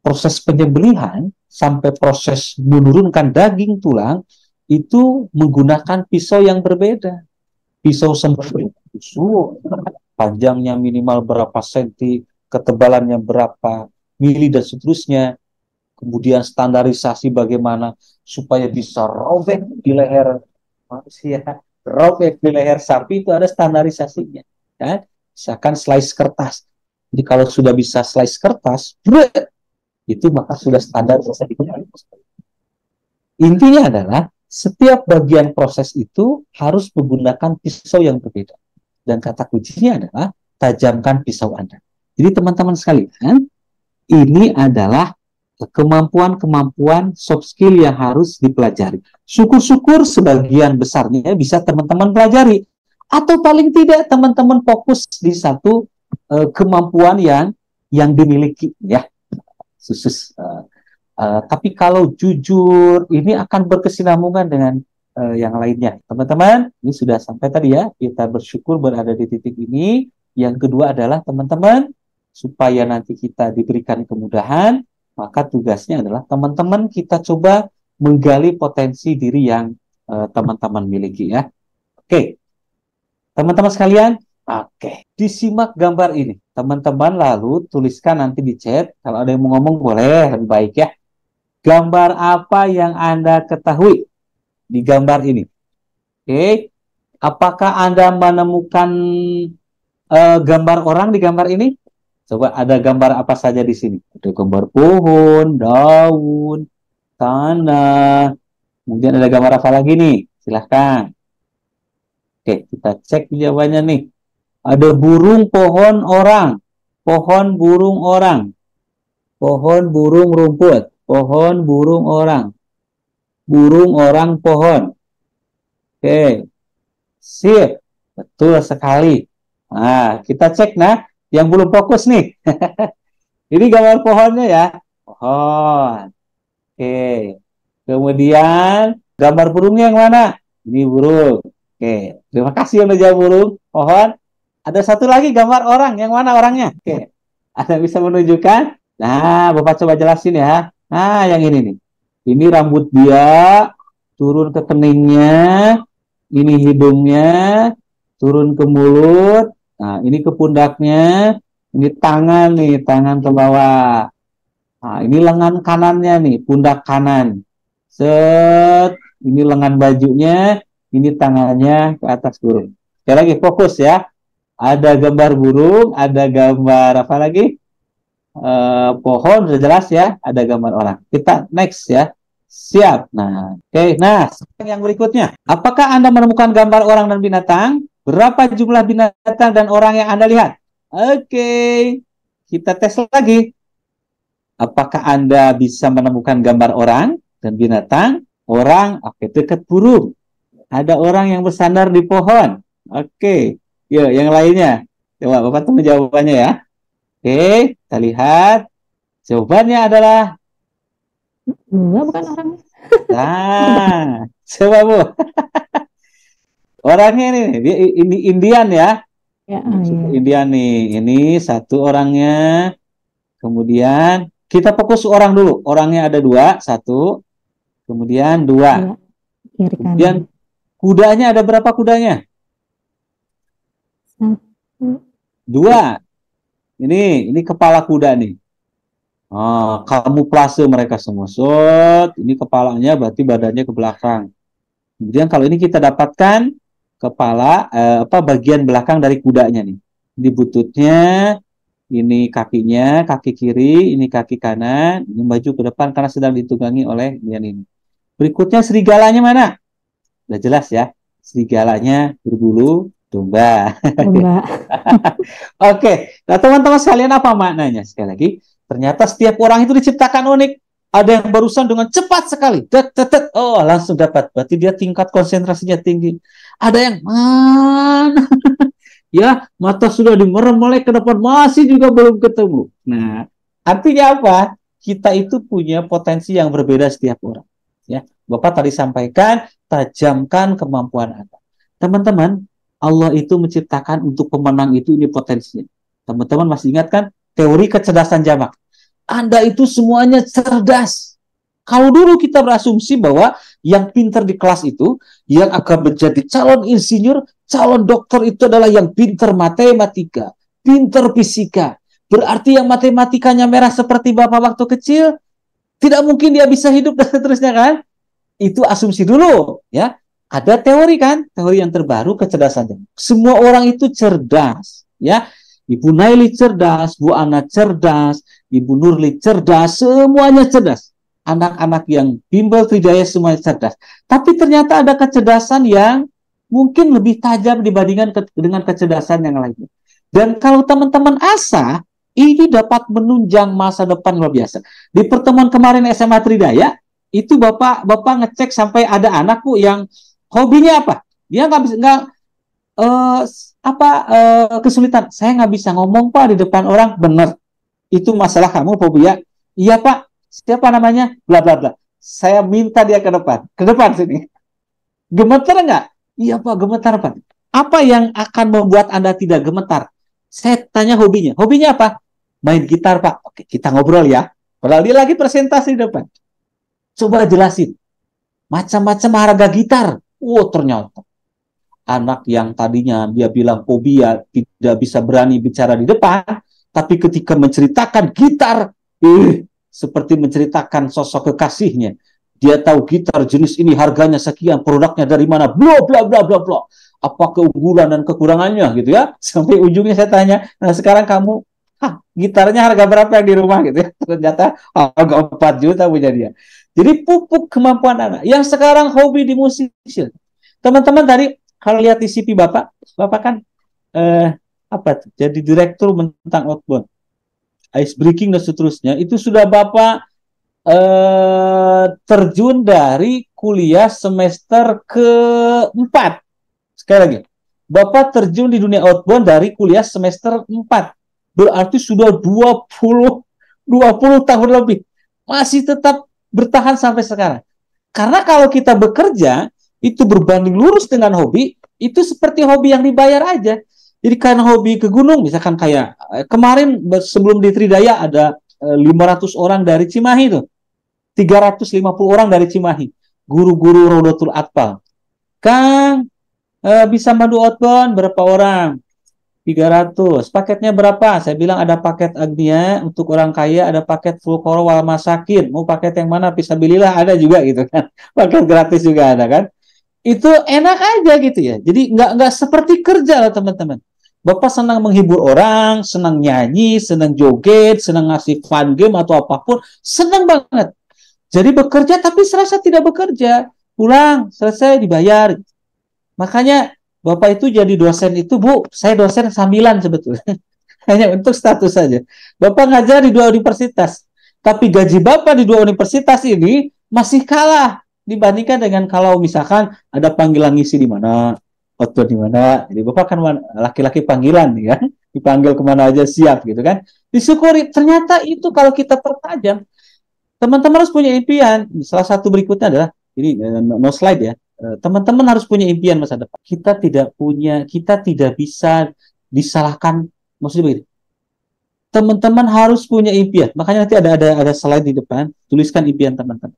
proses penyembelihan sampai proses menurunkan daging tulang itu menggunakan pisau yang berbeda. Pisau sembelih itu panjangnya minimal berapa senti, ketebalannya berapa mili dan seterusnya. Kemudian standarisasi bagaimana supaya bisa robek di leher manusia, robek di leher sapi itu ada standarisasinya. Kan? Misalkan slice kertas. Jadi kalau sudah bisa slice kertas, itu maka sudah standar. Intinya adalah setiap bagian proses itu harus menggunakan pisau yang berbeda. Dan kata kuncinya adalah tajamkan pisau Anda. Jadi teman-teman sekalian, ini adalah kemampuan-kemampuan soft skill yang harus dipelajari. Syukur-syukur sebagian besarnya bisa teman-teman pelajari. Atau paling tidak teman-teman fokus di satu kemampuan yang dimiliki ya. Khusus. Tapi kalau jujur, ini akan berkesinambungan dengan yang lainnya. Teman-teman, ini sudah sampai tadi ya. Kita bersyukur berada di titik ini. Yang kedua adalah teman-teman, supaya nanti kita diberikan kemudahan, maka tugasnya adalah teman-teman kita coba menggali potensi diri yang teman-teman miliki ya. Oke, teman-teman sekalian, oke, disimak gambar ini. Teman-teman lalu tuliskan nanti di chat, kalau ada yang mau ngomong boleh, lebih baik ya. Gambar apa yang Anda ketahui di gambar ini? Oke, apakah Anda menemukan gambar orang di gambar ini? Coba ada gambar apa saja di sini? Ada gambar pohon, daun, tanah. Kemudian ada gambar apa lagi nih? Silahkan. Oke, kita cek jawabannya nih. Ada burung, pohon, orang. Pohon, burung, orang. Pohon, burung, rumput. Pohon, burung, orang. Burung, orang, pohon. Oke. Sip. Betul sekali. Nah, kita cek nah. Yang belum fokus nih. Ini gambar pohonnya ya. Pohon. Oke. Kemudian gambar burungnya yang mana? Ini burung. Oke. Terima kasih yang menjawab burung. Pohon. Ada satu lagi gambar orang. Yang mana orangnya? Oke. Ada bisa menunjukkan? Nah, Bapak coba jelasin ya. Nah, yang ini nih. Ini rambut dia. Turun ke keningnya. Ini hidungnya. Turun ke mulut. Nah, ini ke pundaknya, ini tangan nih, tangan ke bawah. Nah, ini lengan kanannya nih, pundak kanan. Set, ini lengan bajunya, ini tangannya ke atas burung. Sekali lagi fokus ya. Ada gambar burung, ada gambar apa lagi? Pohon, sudah jelas ya. Ada gambar orang. Kita next ya. Siap. Nah, oke. Nah, yang berikutnya. Apakah Anda menemukan gambar orang dan binatang? Berapa jumlah binatang dan orang yang Anda lihat? Oke. Kita tes lagi. Apakah Anda bisa menemukan gambar orang? dan binatang, orang, oke, dekat burung. Ada orang yang bersandar di pohon. Oke, yuk yang lainnya. Coba Bapak tunggu jawabannya ya. Oke, kita lihat. Jawabannya adalah Bunga bukan orangnya. nah, coba Bu. Orangnya ini Indian ya. Ya, Suku iya. Indian nih. Ini satu orangnya. Kemudian kita fokus orang dulu. Orangnya ada dua, satu. Kemudian dua. Iya, kiri Kemudian kanan. kudanya ada berapa kudanya? Satu. Dua. Ini kepala kuda nih. Kamuflase mereka semua. Ini kepalanya berarti badannya ke belakang. Kemudian kalau ini kita dapatkan kepala bagian belakang dari kudanya nih. Di bututnya, ini kakinya, kaki kiri, ini kaki kanan, ini maju ke depan karena sedang ditunggangi oleh dia ini. Berikutnya serigalanya mana? Udah jelas ya. Serigalanya berbulu domba. Domba. Oke, nah teman-teman sekalian apa maknanya? Sekali lagi, ternyata setiap orang itu diciptakan unik. Ada yang barusan dengan cepat sekali, oh langsung dapat. Berarti dia tingkat konsentrasinya tinggi. Ada yang mana? Ya, mata sudah dimerem melek ke depan, masih juga belum ketemu. Nah, artinya apa? Kita itu punya potensi yang berbeda setiap orang. Ya, Bapak tadi sampaikan, tajamkan kemampuan Anda. Teman-teman, Allah itu menciptakan untuk pemenang itu ini potensinya. Teman-teman masih ingat kan teori kecerdasan jamak? Anda itu semuanya cerdas. Kalau dulu kita berasumsi bahwa yang pintar di kelas itu, yang akan menjadi calon insinyur, calon dokter itu adalah yang pintar matematika, pintar fisika. Berarti yang matematikanya merah seperti Bapak waktu kecil, tidak mungkin dia bisa hidup dan seterusnya kan? Itu asumsi dulu, ya. Ada teori kan, teori yang terbaru kecerdasan jamak. Semua orang itu cerdas, ya. Ibu Naili cerdas, Bu Ana cerdas, Ibu Nurli cerdas, semuanya cerdas. Anak-anak yang bimbel Tridaya semuanya cerdas. Tapi ternyata ada kecerdasan yang mungkin lebih tajam dibandingkan dengan kecerdasan yang lainnya. Dan kalau teman-teman asa, ini dapat menunjang masa depan luar biasa. Di pertemuan kemarin SMA Tridaya, itu Bapak ngecek sampai ada anak Bu yang hobinya apa? Dia nggak bisa kesulitan. Saya nggak bisa ngomong Pak di depan orang. Bener. Itu masalah kamu fobia. Iya Pak. Siapa namanya? Bla bla bla. Saya minta dia ke depan. Ke depan sini. Gemetar nggak? Iya Pak, gemetar Pak. Apa yang akan membuat Anda tidak gemetar? Saya tanya hobinya. Hobinya apa? Main gitar Pak. Oke, kita ngobrol ya. Padahal dia lagi presentasi di depan. Coba jelasin. Macam-macam harga gitar. Ternyata anak yang tadinya dia bilang fobia, tidak bisa berani bicara di depan, tapi ketika menceritakan gitar, seperti menceritakan sosok kekasihnya. Dia tahu gitar jenis ini harganya sekian, produknya dari mana, bla bla bla bla bla. Apa keunggulan dan kekurangannya gitu ya. Sampai ujungnya saya tanya, nah sekarang kamu, gitarnya harga berapa yang di rumah gitu ya. Ternyata harga 4 juta punya dia. Jadi pupuk kemampuan anak. Yang sekarang hobi di musik. Teman-teman tadi kalau lihat di CV Bapak kan jadi direktur tentang outbound, ice breaking dan seterusnya. Itu sudah Bapak terjun dari kuliah semester ke-4. Sekali lagi, Bapak terjun di dunia outbound dari kuliah semester 4. Berarti sudah 20 tahun lebih. Masih tetap bertahan sampai sekarang. Karena kalau kita bekerja itu berbanding lurus dengan hobi, itu seperti hobi yang dibayar aja. Jadi karena hobi ke gunung, misalkan kayak kemarin sebelum di Tridaya ada 500 orang dari Cimahi tuh. 350 orang dari Cimahi. Guru-guru Rodotul Atfal. Kang, bisa mandu outbound berapa orang? 300. Paketnya berapa? Saya bilang ada paket Agnia untuk orang kaya, ada paket full koro wal masakin. Mau paket yang mana? Fisabilillah ada juga gitu kan. Paket gratis juga ada kan. Itu enak aja gitu ya. Jadi nggak seperti kerja lah teman-teman. Bapak senang menghibur orang, senang nyanyi, senang joget, senang ngasih fun game atau apapun, senang banget. Jadi bekerja tapi serasa tidak bekerja. Pulang, selesai dibayar. Makanya Bapak itu jadi dosen itu, Bu, saya dosen sambilan sebetulnya. Hanya untuk status saja. Bapak ngajar di 2 universitas. Tapi gaji Bapak di 2 universitas ini masih kalah dibandingkan dengan kalau misalkan ada panggilan ngisi di mana, outbound di mana. Jadi Bapak kan laki-laki panggilan ya, dipanggil kemana aja siap gitu kan. Disyukuri. Ternyata itu kalau kita pertajam, teman-teman harus punya impian. Salah satu berikutnya adalah ini no slide ya. Teman-teman harus punya impian masa depan. Kita tidak bisa disalahkan. Maksudnya begini, teman-teman harus punya impian. Makanya nanti ada slide di depan, tuliskan impian teman-teman.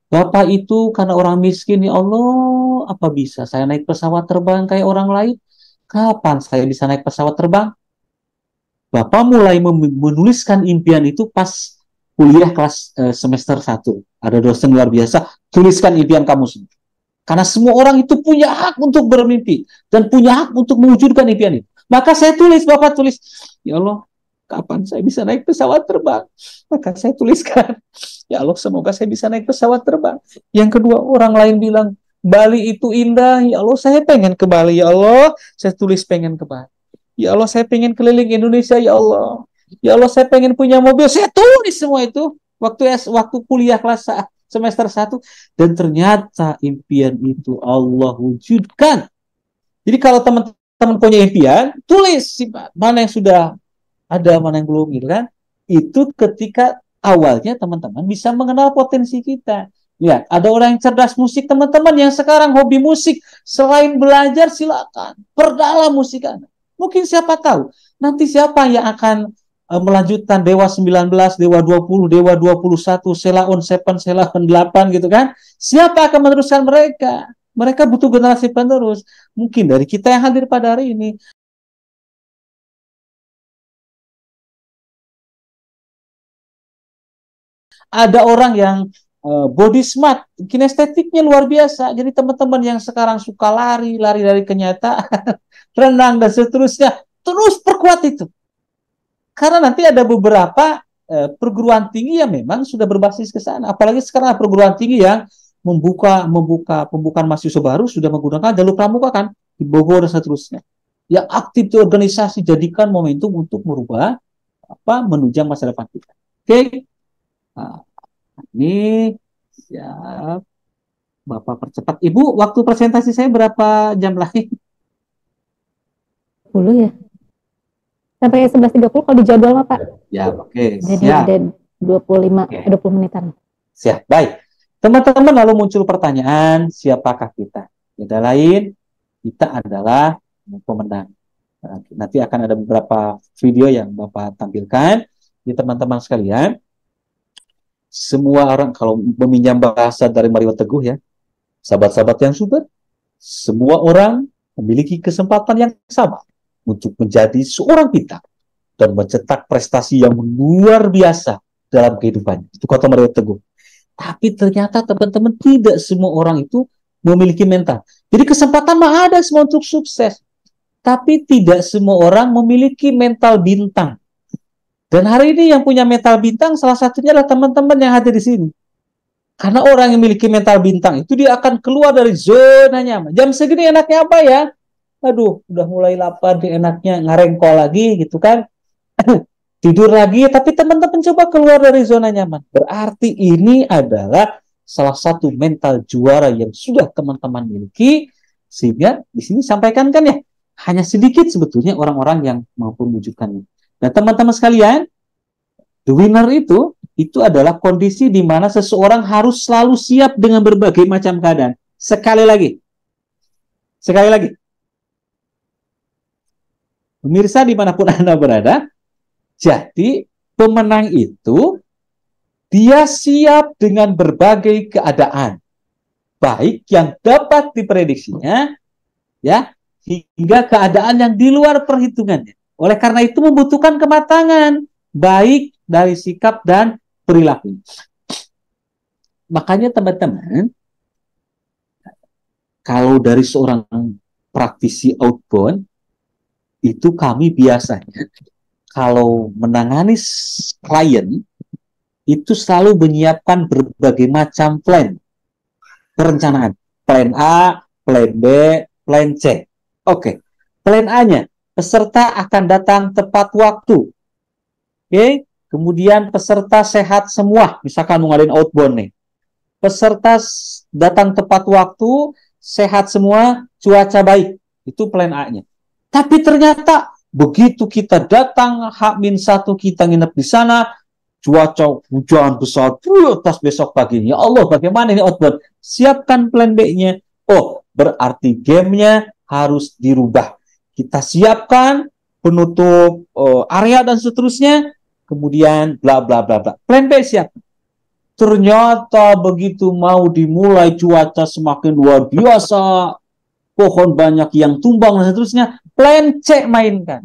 Bapak itu karena orang miskin, ya Allah, apa bisa saya naik pesawat terbang kayak orang lain? Kapan saya bisa naik pesawat terbang? Bapak mulai menuliskan impian itu pas kuliah kelas semester 1. Ada dosen luar biasa, tuliskan impian kamu sendiri. Karena semua orang itu punya hak untuk bermimpi dan punya hak untuk mewujudkan impian itu. Maka saya tulis, Bapak tulis, ya Allah, kapan saya bisa naik pesawat terbang? Maka saya tuliskan, ya Allah, semoga saya bisa naik pesawat terbang. Yang kedua, orang lain bilang, Bali itu indah, ya Allah, saya pengen ke Bali, ya Allah, saya tulis pengen ke Bali. Ya Allah, saya pengen keliling Indonesia, ya Allah. Ya Allah, saya pengen punya mobil, saya tulis semua itu waktu kuliah kelas semester 1, dan ternyata impian itu Allah wujudkan. Jadi kalau teman-teman punya impian, tulis mana yang sudah ada, mana yang belum gitu kan. Itu ketika awalnya teman-teman bisa mengenal potensi kita. Ya, ada orang yang cerdas musik, teman-teman yang sekarang hobi musik, selain belajar silakan perdalam musik Anda. Mungkin siapa tahu nanti siapa yang akan melanjutkan Dewa 19, Dewa 20, Dewa 21, Selaun 7, Selaun 8 gitu kan. Siapa akan meneruskan mereka? Mereka butuh generasi penerus. Mungkin dari kita yang hadir pada hari ini. Ada orang yang body smart, kinestetiknya luar biasa. Jadi teman-teman yang sekarang suka lari dari kenyataan, renang dan seterusnya, terus perkuat itu. Karena nanti ada beberapa perguruan tinggi yang memang sudah berbasis ke sana. Apalagi sekarang perguruan tinggi yang membuka pembukaan mahasiswa baru sudah menggunakan jalur pramuka kan di Bogor dan seterusnya. Yang aktif di organisasi, jadikan momentum untuk merubah menunjang masa depan kita. Oke. Nah, ini siap. Bapak percepat. Ibu, waktu presentasi saya berapa jam lagi? 10 ya. Sampai 11.30 kalau di jadwal Pak. Ya, oke. Jadi siap. ada 20 menitan. Siap. Baik. Teman-teman lalu muncul pertanyaan, siapakah kita? Tidak lain, kita adalah pemenang. Nanti akan ada beberapa video yang Bapak tampilkan. Di teman-teman sekalian, semua orang, kalau meminjam bahasa dari Mario Teguh ya, sahabat-sahabat yang super, semua orang memiliki kesempatan yang sama untuk menjadi seorang pintar dan mencetak prestasi yang luar biasa dalam kehidupannya. Itu kata Mario Teguh. Tapi ternyata teman-teman, tidak semua orang itu memiliki mental. Jadi kesempatan mah ada semua untuk sukses. Tapi tidak semua orang memiliki mental bintang. Dan hari ini yang punya mental bintang salah satunya adalah teman-teman yang hadir di sini. Karena orang yang memiliki mental bintang itu dia akan keluar dari zona nyaman. Jam segini enaknya apa ya? Aduh, udah mulai lapar nih, enaknya ngarengkol lagi gitu kan. Tidur lagi, tapi teman-teman coba keluar dari zona nyaman. Berarti ini adalah salah satu mental juara yang sudah teman-teman miliki. Sehingga di sini sampaikan kan ya, hanya sedikit sebetulnya orang-orang yang mampu mewujudkannya. Nah, teman-teman sekalian, the winner itu adalah kondisi di mana seseorang harus selalu siap dengan berbagai macam keadaan. Sekali lagi. Pemirsa dimanapun Anda berada, jadi pemenang itu dia siap dengan berbagai keadaan, baik yang dapat diprediksinya, ya, hingga keadaan yang di luar perhitungannya. Oleh karena itu membutuhkan kematangan, baik dari sikap dan perilaku. Makanya teman-teman, kalau dari seorang praktisi outbound, itu kami biasanya kalau menangani klien, itu selalu menyiapkan berbagai macam plan, perencanaan. Plan A, plan B, plan C. Oke, plan A-nya, peserta akan datang tepat waktu. Oke, kemudian peserta sehat semua, misalkan ngadain outbound nih. peserta datang tepat waktu, sehat semua, cuaca baik. Itu plan A-nya. Tapi ternyata begitu kita datang H-1 kita nginep di sana, cuaca hujan besar, tas besok paginya. Ya Allah, bagaimana ini outbound? Siapkan plan B-nya. Oh, berarti gamenya harus dirubah. Kita siapkan penutup area dan seterusnya, kemudian bla bla bla bla. Plan B siap. Ternyata begitu mau dimulai cuaca semakin luar biasa, pohon banyak yang tumbang dan seterusnya. Plan C mainkan,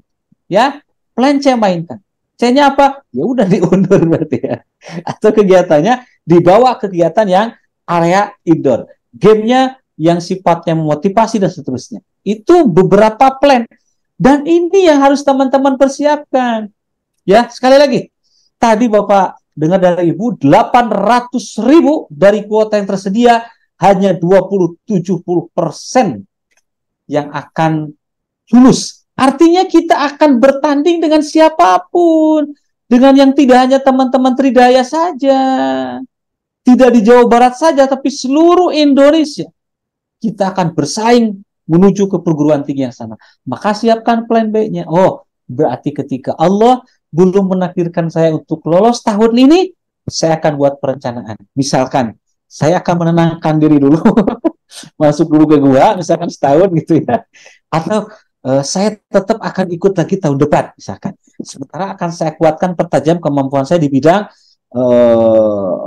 ya. Plan C mainkan. C-nya apa? Ya udah diundur berarti ya. Atau kegiatannya dibawa ke kegiatan yang area indoor. Gamenya yang sifatnya memotivasi dan seterusnya. Itu beberapa plan. Dan ini yang harus teman-teman persiapkan. Ya, sekali lagi. Tadi Bapak dengar dari Ibu, 800.000 dari kuota yang tersedia, hanya 20-70% yang akan lulus. Artinya kita akan bertanding dengan siapapun. Dengan yang tidak hanya teman-teman Tridaya saja. Tidak di Jawa Barat saja, tapi seluruh Indonesia. Kita akan bersaing menuju ke perguruan tinggi yang sama. Maka siapkan plan B-nya. Oh, berarti ketika Allah belum menakdirkan saya untuk lolos tahun ini, saya akan buat perencanaan. Misalkan, saya akan menenangkan diri dulu. Masuk dulu ke gua, misalkan setahun gitu ya. Atau saya tetap akan ikut lagi tahun depan, misalkan. Sementara akan saya kuatkan, pertajam kemampuan saya di bidang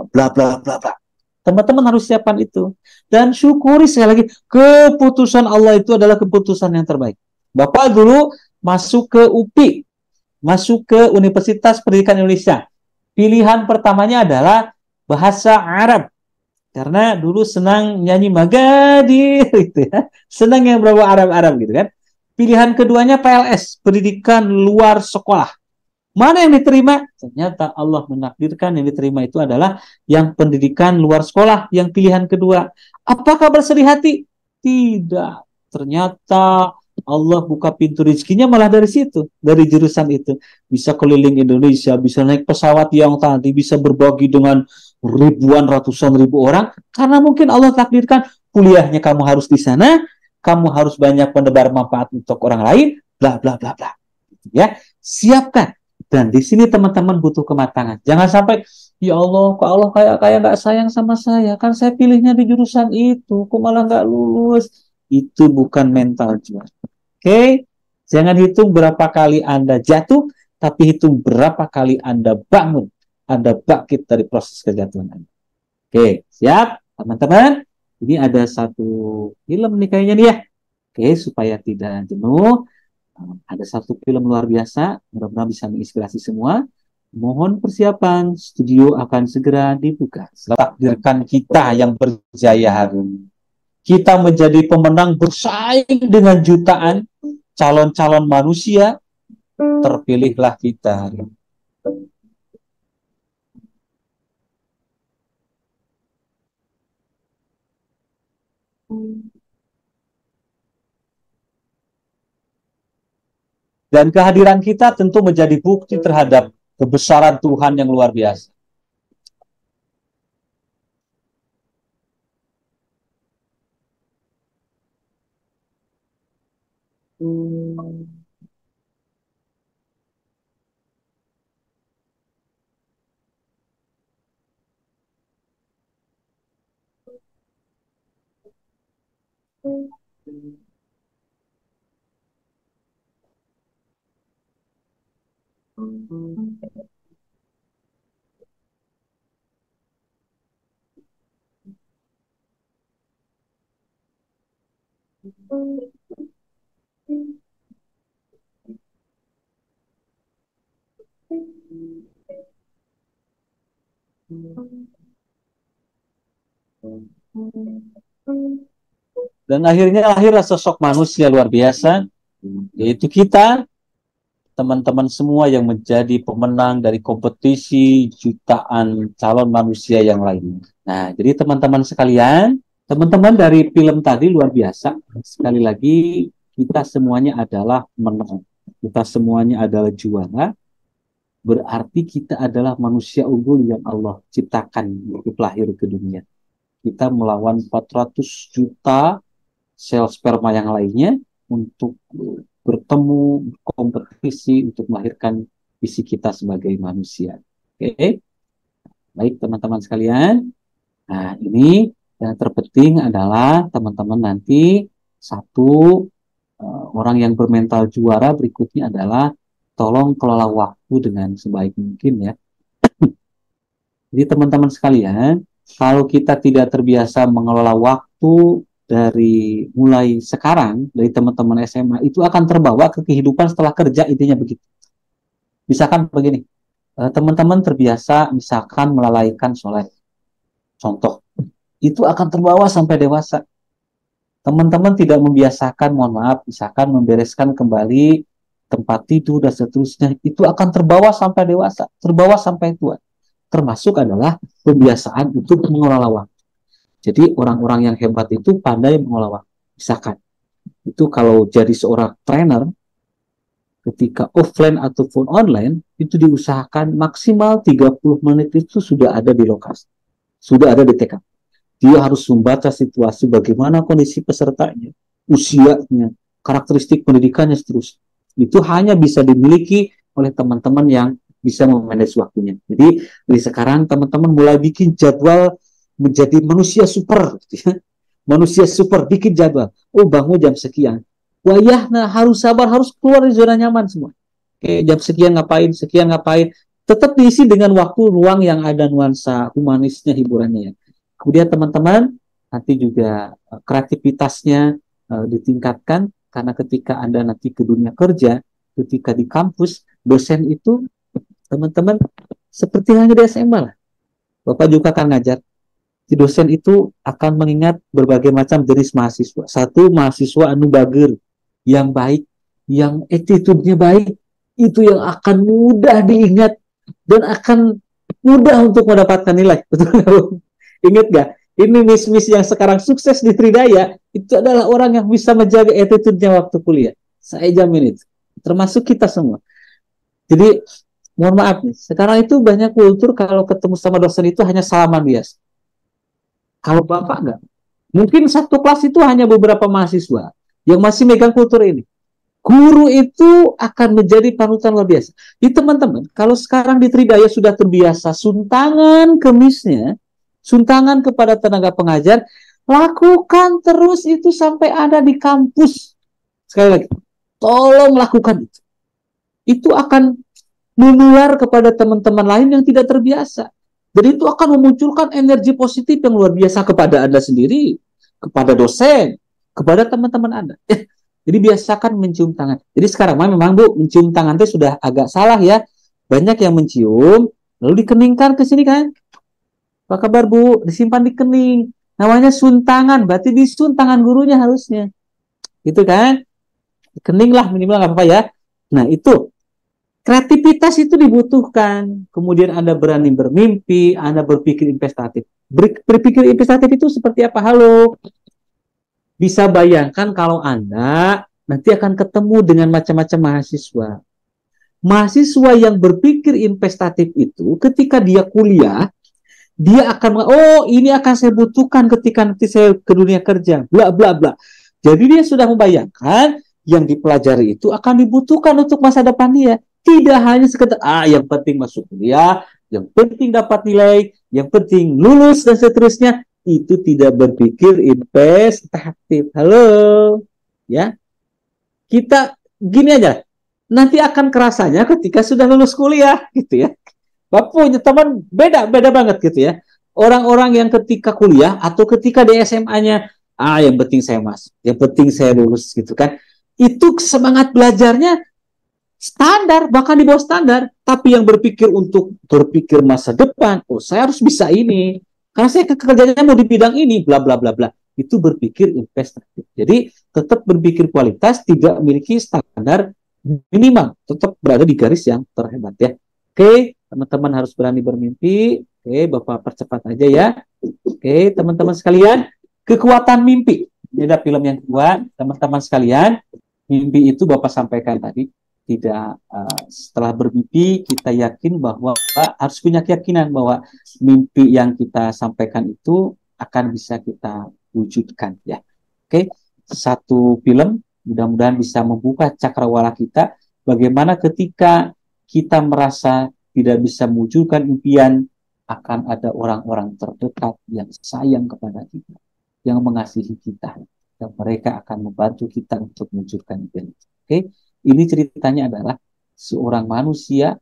bla bla bla bla. Teman-teman harus siapkan itu. Dan syukuri sekali lagi, keputusan Allah itu adalah keputusan yang terbaik. Bapak dulu masuk ke UPI, masuk ke Universitas Pendidikan Indonesia. Pilihan pertamanya adalah bahasa Arab. Karena dulu senang nyanyi Magadir gitu ya. Senang yang berbau Arab-Arab gitu kan. Pilihan keduanya PLS, pendidikan luar sekolah. Mana yang diterima? Ternyata Allah menakdirkan yang diterima itu adalah yang pendidikan luar sekolah, yang pilihan kedua. Apakah bersedih hati? Tidak. Ternyata Allah buka pintu rezekinya malah dari situ, dari jurusan itu. Bisa keliling Indonesia, bisa naik pesawat yang tadi, bisa berbagi dengan ribuan, ratusan ribu orang, karena mungkin Allah takdirkan kuliahnya kamu harus di sana, kamu harus banyak menebar manfaat untuk orang lain, bla bla bla bla. Ya, siapkan. Dan di sini teman-teman butuh kematangan. Jangan sampai, ya Allah, kok Allah kayak nggak sayang sama saya, kan saya pilihnya di jurusan itu, kok malah nggak lulus. Itu bukan mental juara. Oke, jangan hitung berapa kali Anda jatuh, tapi hitung berapa kali Anda bangun, Anda bangkit dari proses kejatuhan Anda. Oke, siap teman-teman? Ini ada satu film nih kayaknya nih ya. Oke, supaya tidak jenuh, ada satu film luar biasa, mudah-mudahan bisa menginspirasi semua. Mohon persiapan, studio akan segera dibuka. Takdirkan kita yang berjaya hari ini. Kita menjadi pemenang bersaing dengan jutaan calon-calon manusia, terpilihlah kita hari ini. Dan kehadiran kita tentu menjadi bukti terhadap kebesaran Tuhan yang luar biasa. Dan akhirnya lahirlah sosok manusia luar biasa, yaitu kita, teman-teman semua yang menjadi pemenang dari kompetisi jutaan calon manusia yang lain. Nah, jadi teman-teman sekalian, teman-teman dari film tadi luar biasa. Sekali lagi, kita semuanya adalah menang. Kita semuanya adalah juara. Berarti kita adalah manusia unggul yang Allah ciptakan untuk lahir ke dunia. kita melawan 400 juta sel sperma yang lainnya untuk bertemu, kompetisi untuk melahirkan visi kita sebagai manusia. Oke, baik teman-teman sekalian. Nah, ini yang terpenting adalah teman-teman nanti satu, orang yang bermental juara berikutnya adalah tolong kelola waktu dengan sebaik mungkin ya. Jadi teman-teman sekalian, kalau kita tidak terbiasa mengelola waktu dari mulai sekarang, dari teman-teman SMA, itu akan terbawa ke kehidupan setelah kerja, intinya begitu. Misalkan begini, teman-teman terbiasa misalkan melalaikan sholat. Contoh, itu akan terbawa sampai dewasa. Teman-teman tidak membiasakan, mohon maaf, misalkan membereskan kembali tempat tidur dan seterusnya, itu akan terbawa sampai dewasa, terbawa sampai tua. Termasuk adalah kebiasaan untuk mengelola waktu. Jadi orang-orang yang hebat itu pandai mengelola waktu. Misalkan, itu kalau jadi seorang trainer, ketika offline ataupun online, itu diusahakan maksimal 30 menit itu sudah ada di lokasi. Sudah ada di TKP. Dia harus membaca situasi bagaimana kondisi pesertanya, usianya, karakteristik pendidikannya, seterusnya. Itu hanya bisa dimiliki oleh teman-teman yang bisa memanage waktunya. Jadi dari sekarang teman-teman mulai bikin jadwal menjadi manusia super, gitu ya. Manusia super, bikin jadwal. Oh, bangun jam sekian. Wah ya, nah harus sabar, harus keluar dari zona nyaman semua. Oke, jam sekian ngapain, sekian ngapain. Tetap diisi dengan waktu ruang yang ada nuansa humanisnya, hiburannya ya. Kemudian teman-teman nanti juga kreativitasnya ditingkatkan, karena ketika Anda nanti ke dunia kerja, ketika di kampus, dosen itu teman-teman seperti halnya di SMA lah. Bapak juga akan ngajar. Si dosen itu akan mengingat berbagai macam jenis mahasiswa. Satu, mahasiswa anu bager, yang baik, yang attitude-nya baik, itu yang akan mudah diingat dan akan mudah untuk mendapatkan nilai. Betul. Ingat gak? Ini miss-miss yang sekarang sukses di Tridaya, itu adalah orang yang bisa menjaga attitude-nya waktu kuliah. Saya jamin itu. Termasuk kita semua. Jadi, mohon maaf nih, sekarang itu banyak kultur kalau ketemu sama dosen itu hanya salaman biasa. Kalau Bapak enggak, mungkin satu kelas itu hanya beberapa mahasiswa yang masih megang kultur ini. Guru itu akan menjadi panutan luar biasa. Di teman-teman, kalau sekarang di Tridaya sudah terbiasa suntangan kemisnya, suntangan kepada tenaga pengajar, lakukan terus itu sampai ada di kampus. Sekali lagi, tolong lakukan itu. Itu akan menular kepada teman-teman lain yang tidak terbiasa. Dan itu akan memunculkan energi positif yang luar biasa kepada Anda sendiri, kepada dosen, kepada teman-teman Anda. Jadi biasakan mencium tangan. Jadi sekarang memang Bu, mencium tangan itu sudah agak salah ya. Banyak yang mencium, lalu dikeningkan ke sini kan. Apa kabar Bu? Disimpan di kening. Namanya suntangan, berarti disun tangan gurunya harusnya. Gitu kan? Kening lah minimal, nggak apa-apa ya. Nah itu, kreativitas itu dibutuhkan. Kemudian Anda berani bermimpi, Anda berpikir investatif. Berpikir investatif itu seperti apa? Halo? Bisa bayangkan kalau Anda nanti akan ketemu dengan macam-macam mahasiswa. Mahasiswa yang berpikir investatif itu ketika dia kuliah, dia akan, oh ini akan saya butuhkan ketika nanti saya ke dunia kerja, bla bla bla. Jadi dia sudah membayangkan yang dipelajari itu akan dibutuhkan untuk masa depan dia. Tidak hanya sekedar, yang penting masuk kuliah, yang penting dapat nilai, yang penting lulus dan seterusnya. Itu tidak berpikir investatif. Halo, ya. Kita gini aja, nanti akan kerasanya ketika sudah lulus kuliah, gitu ya. Bapak punya teman beda banget gitu ya. Orang-orang yang ketika kuliah atau ketika di SMA-nya, yang penting saya masuk, yang penting saya lulus gitu kan. Itu semangat belajarnya standar, bahkan di bawah standar. Tapi yang berpikir untuk berpikir masa depan, oh saya harus bisa ini, karena saya kerjanya mau di bidang ini, bla bla bla bla. Itu berpikir investatif. Jadi tetap berpikir kualitas, tidak memiliki standar minimal, tetap berada di garis yang terhebat ya. Oke, teman-teman harus berani bermimpi. Oke, Bapak percepat aja ya. Oke, teman-teman sekalian, kekuatan mimpi. Ini ada film yang kedua, teman-teman sekalian. Mimpi itu Bapak sampaikan tadi. Tidak, setelah bermimpi kita yakin bahwa harus punya keyakinan bahwa mimpi yang kita sampaikan itu akan bisa kita wujudkan ya. Oke, satu film mudah-mudahan bisa membuka cakrawala kita bagaimana ketika kita merasa tidak bisa mewujudkan impian, akan ada orang-orang terdekat yang sayang kepada kita, yang mengasihi kita, dan mereka akan membantu kita untuk mewujudkan impian. Oke, ini ceritanya adalah seorang manusia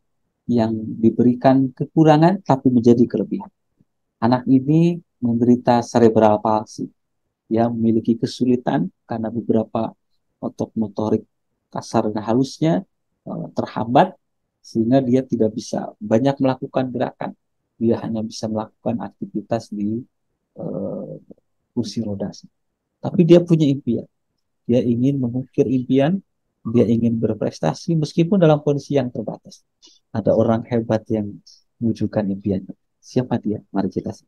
yang diberikan kekurangan tapi menjadi kelebihan. Anak ini menderita cerebral palsy, ya, memiliki kesulitan karena beberapa otot motorik kasar dan halusnya terhambat, sehingga dia tidak bisa banyak melakukan gerakan. Dia hanya bisa melakukan aktivitas di kursi roda. Tapi dia punya impian. Dia ingin mengukir impian, dia ingin berprestasi meskipun dalam kondisi yang terbatas. Ada orang hebat yang mewujudkan impiannya. Siapa dia? Mari kita lihat.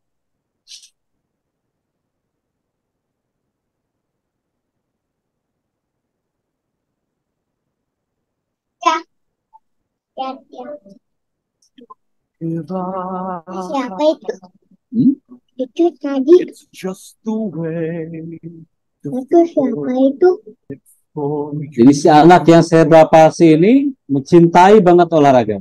Siapa itu? Itu tadi. Itu siapa itu? Jadi si anak yang cerebral palsy ini mencintai banget olahraga.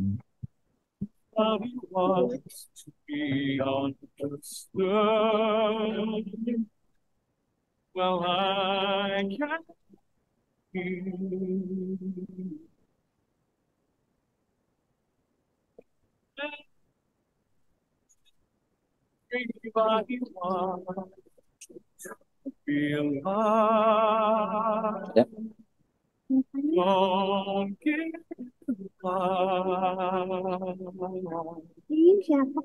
Ya. Ini siapa?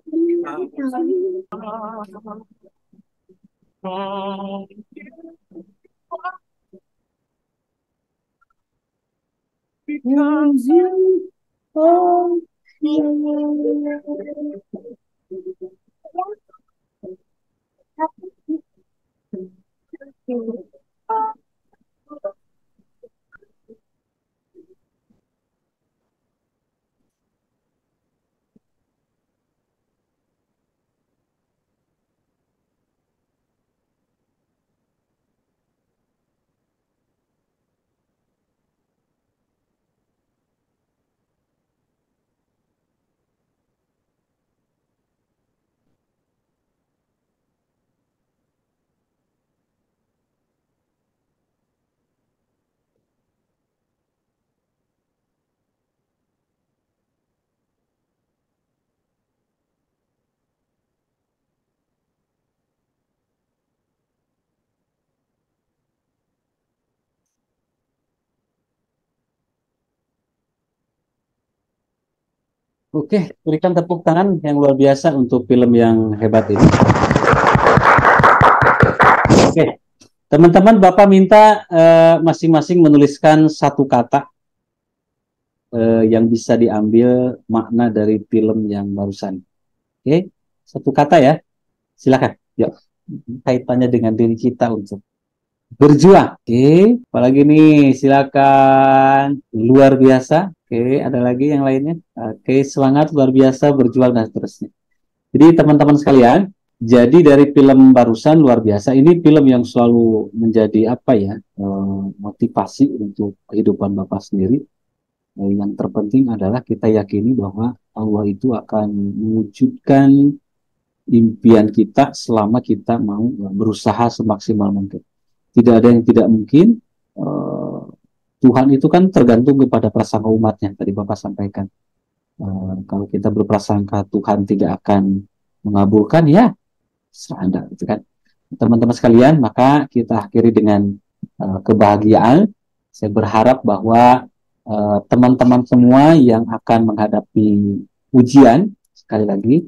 Oke, berikan tepuk tangan yang luar biasa untuk film yang hebat ini. Oke, teman-teman, Bapak minta masing-masing menuliskan satu kata yang bisa diambil makna dari film yang barusan. Oke, satu kata ya. Silakan. Yuk, kaitannya dengan diri kita untuk berjuang. Oke, apalagi nih, silakan. Luar biasa. Oke, ada lagi yang lainnya? Oke, semangat, luar biasa, berjuang, dan seterusnya. Jadi teman-teman sekalian, jadi dari film barusan luar biasa, ini film yang selalu menjadi apa ya, motivasi untuk kehidupan Bapak sendiri. Yang terpenting adalah kita yakini bahwa Allah itu akan mewujudkan impian kita selama kita mau berusaha semaksimal mungkin. Tidak ada yang tidak mungkin. Tuhan itu kan tergantung kepada prasangka umatnya, tadi Bapak sampaikan. Kalau kita berprasangka Tuhan tidak akan mengabulkan, ya serah Anda, gitu kan. Teman-teman sekalian, maka kita akhiri dengan kebahagiaan. Saya berharap bahwa teman-teman semua yang akan menghadapi ujian, sekali lagi,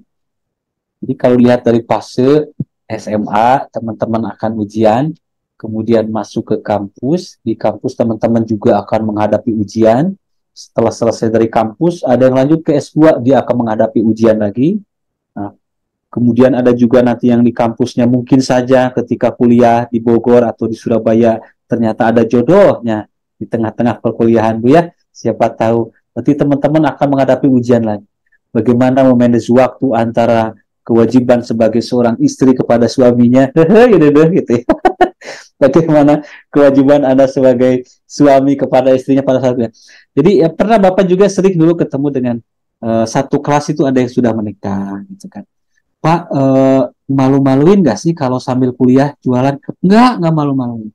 jadi kalau lihat dari fase SMA, teman-teman akan ujian, kemudian masuk ke kampus. Di kampus teman-teman juga akan menghadapi ujian. Setelah selesai dari kampus, ada yang lanjut ke S2, dia akan menghadapi ujian lagi. Nah, kemudian ada juga nanti yang di kampusnya mungkin saja ketika kuliah di Bogor atau di Surabaya, ternyata ada jodohnya di tengah-tengah perkuliahan, Bu ya. Siapa tahu, nanti teman-teman akan menghadapi ujian lagi. Bagaimana memanage waktu antara kewajiban sebagai seorang istri kepada suaminya, gitu ya. Bagaimana kewajiban Anda sebagai suami kepada istrinya pada saatnya. Jadi ya, pernah Bapak juga sering dulu ketemu dengan satu kelas itu ada yang sudah menikah, gitu kan. Pak, malu-maluin nggak sih kalau sambil kuliah jualan? Nggak malu-maluin.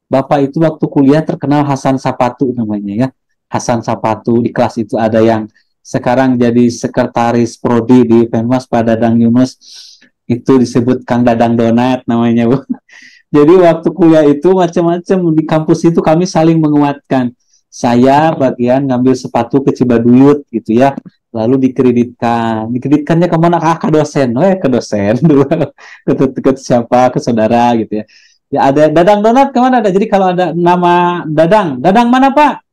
Bapak itu waktu kuliah terkenal Hasan Sapatu namanya ya. Hasan Sapatu di kelas itu ada yang sekarang jadi sekretaris prodi di Penmas, Pak Dadang Yunus, itu disebut Kang Dadang Donat namanya, Bu. Jadi waktu kuliah itu macam-macam di kampus itu kami saling menguatkan. Saya bagian ngambil sepatu ke Cibaduyut gitu ya, lalu dikreditkannya kemana? Ke dosen, ke dosen dulu, ke siapa, ke saudara gitu ya. Ya ada Dadang Donat kemana ada? Jadi kalau ada nama Dadang mana Pak?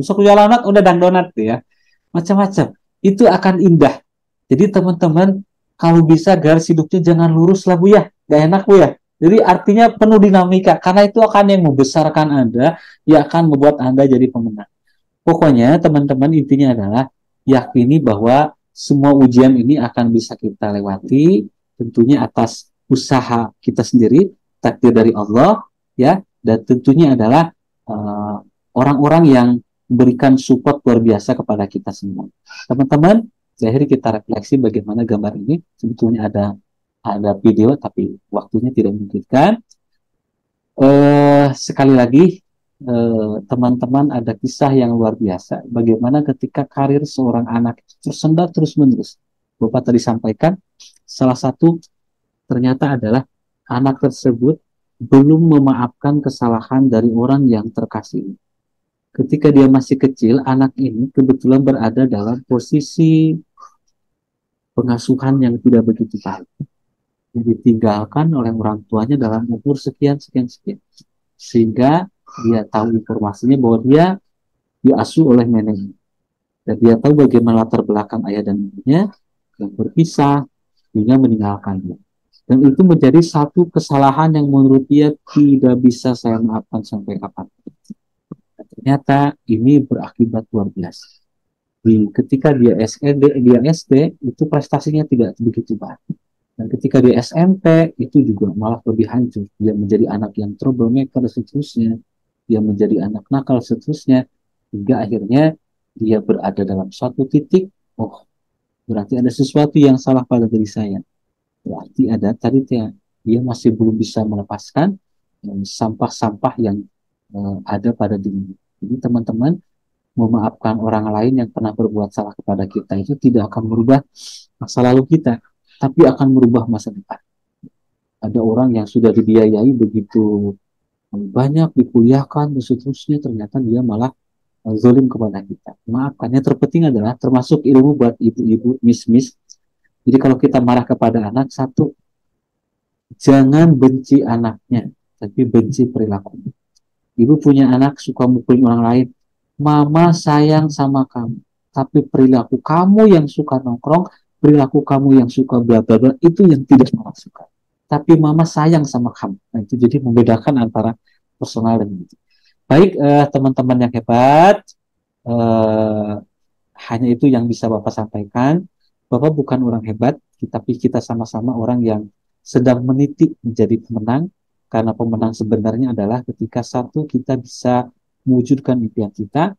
Besok jualan donat, udah Dadang Donat ya. Macam-macam. Itu akan indah. Jadi teman-teman, kalau bisa garis hidupnya jangan lurus lah Bu ya. Gak enak Bu ya. Jadi artinya penuh dinamika. Karena itu akan yang membesarkan Anda, yang akan membuat Anda jadi pemenang. Pokoknya teman-teman intinya adalah yakini bahwa semua ujian ini akan bisa kita lewati. Tentunya atas usaha kita sendiri, takdir dari Allah, ya. Dan tentunya adalah orang-orang yang memberikan support luar biasa kepada kita semua. Teman-teman, akhirnya kita refleksi bagaimana gambar ini. Sebetulnya ada video, tapi waktunya tidak memungkinkan. Sekali lagi, teman-teman ada kisah yang luar biasa. Bagaimana ketika karir seorang anak tersendat terus-menerus. Bapak tadi sampaikan, salah satu ternyata adalah anak tersebut belum memaafkan kesalahan dari orang yang terkasih. Ketika dia masih kecil, anak ini kebetulan berada dalam posisi pengasuhan yang tidak begitu baik. Dia ditinggalkan oleh orang tuanya dalam umur sekian. Sehingga dia tahu informasinya bahwa dia diasuh oleh neneknya. Dan dia tahu bagaimana latar belakang ayah dan ibunya yang berpisah hingga meninggalkannya. Dan itu menjadi satu kesalahan yang menurut dia tidak bisa saya maafkan sampai kapan. Ternyata ini berakibat luar biasa. Ketika dia SD itu prestasinya tidak begitu baik. Dan ketika dia SMP itu juga malah lebih hancur. Dia menjadi anak yang troublemaker dan seterusnya. Dia menjadi anak nakal seterusnya. Hingga akhirnya dia berada dalam suatu titik, oh berarti ada sesuatu yang salah pada diri saya. Berarti ada tadi dia masih belum bisa melepaskan sampah-sampah yang ada pada dirinya. Jadi teman-teman, memaafkan orang lain yang pernah berbuat salah kepada kita itu tidak akan merubah masa lalu kita, tapi akan merubah masa depan. Ada orang yang sudah dibiayai begitu banyak, dikuliahkan, dan seterusnya, ternyata dia malah zalim kepada kita. Maafkan. Yang terpenting adalah termasuk ilmu buat ibu-ibu, miss. Jadi kalau kita marah kepada anak, satu, jangan benci anaknya, tapi benci perilakunya. Ibu punya anak suka mukulin orang lain. Mama sayang sama kamu, tapi perilaku kamu yang suka nongkrong, perilaku kamu yang suka bla bla bla, itu yang tidak mama suka. Tapi mama sayang sama kamu. Nah, itu jadi membedakan antara personal dan itu. Baik, teman-teman yang hebat, hanya itu yang bisa Bapak sampaikan. Bapak bukan orang hebat, tapi kita sama-sama orang yang sedang meniti menjadi pemenang. Karena pemenang sebenarnya adalah ketika satu, kita bisa mewujudkan impian kita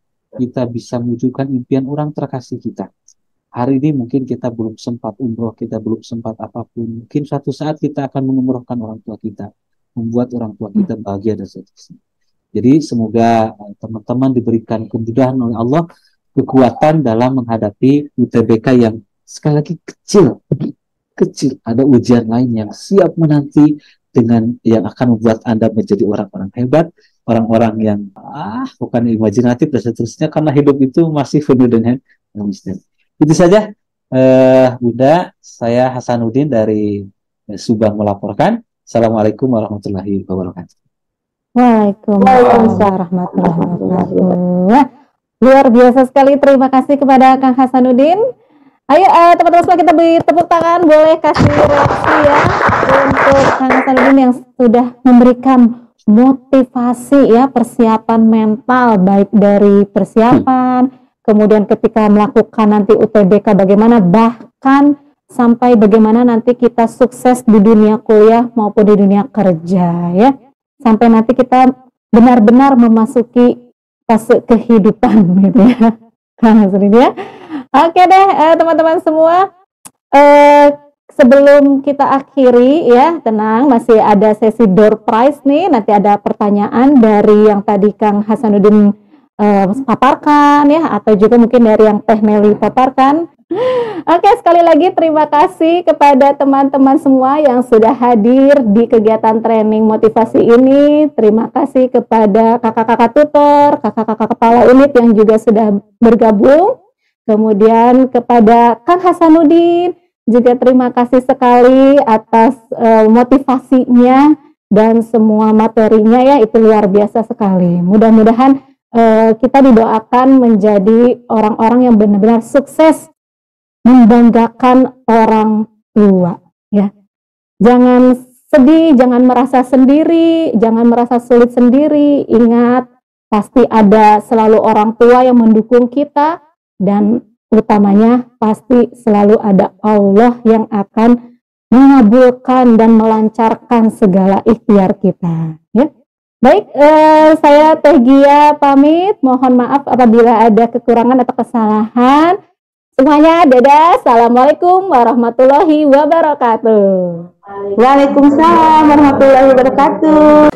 bisa mewujudkan impian orang terkasih kita. Hari ini mungkin kita belum sempat umroh, kita belum sempat apapun. Mungkin suatu saat kita akan mengumrohkan orang tua kita, membuat orang tua kita bahagia dan seterusnya. Jadi semoga teman-teman diberikan kemudahan oleh Allah, kekuatan dalam menghadapi UTBK yang sekali lagi kecil. Ada ujian lain yang siap menanti dengan yang akan membuat Anda menjadi orang-orang hebat, orang-orang yang bukan imajinatif dan seterusnya, karena hidup itu masih penuh dengan misteri. Itu saja, Bunda. Saya Hasanuddin dari Subang melaporkan. Assalamualaikum warahmatullahi wabarakatuh. Waalaikumsalam warahmatullahi wabarakatuh. Luar biasa sekali. Terima kasih kepada Kang Hasanuddin. Ayo teman-teman semua, kita beri tepuk tangan, boleh kasih reaksi ya untuk Kang Hasanuddin yang sudah memberikan motivasi ya, persiapan mental, baik dari persiapan, kemudian ketika melakukan nanti UTBK bagaimana, bahkan sampai bagaimana nanti kita sukses di dunia kuliah maupun di dunia kerja ya. Sampai nanti kita benar-benar memasuki fase kehidupan gitu ya. Ya. Oke deh teman-teman semua, sebelum kita akhiri ya, tenang, masih ada sesi door prize nih. Nanti ada pertanyaan dari yang tadi Kang Hasanuddin paparkan ya, atau juga mungkin dari yang Teh Meli paparkan. Oke, sekali lagi terima kasih kepada teman-teman semua yang sudah hadir di kegiatan training motivasi ini. Terima kasih kepada kakak-kakak tutor, kakak-kakak kepala unit yang juga sudah bergabung. Kemudian kepada Kang Hasanuddin, juga terima kasih sekali atas motivasinya dan semua materinya ya, itu luar biasa sekali. Mudah-mudahan kita didoakan menjadi orang-orang yang benar-benar sukses membanggakan orang tua ya. Jangan sedih, jangan merasa sendiri, jangan merasa sulit sendiri. Ingat, pasti ada selalu orang tua yang mendukung kita, dan utamanya pasti selalu ada Allah yang akan mengabulkan dan melancarkan segala ikhtiar kita ya. Baik, saya Teh Gia pamit. Mohon maaf apabila ada kekurangan atau kesalahan. Semuanya dadah. Assalamualaikum warahmatullahi wabarakatuh. Waalaikumsalam warahmatullahi wabarakatuh.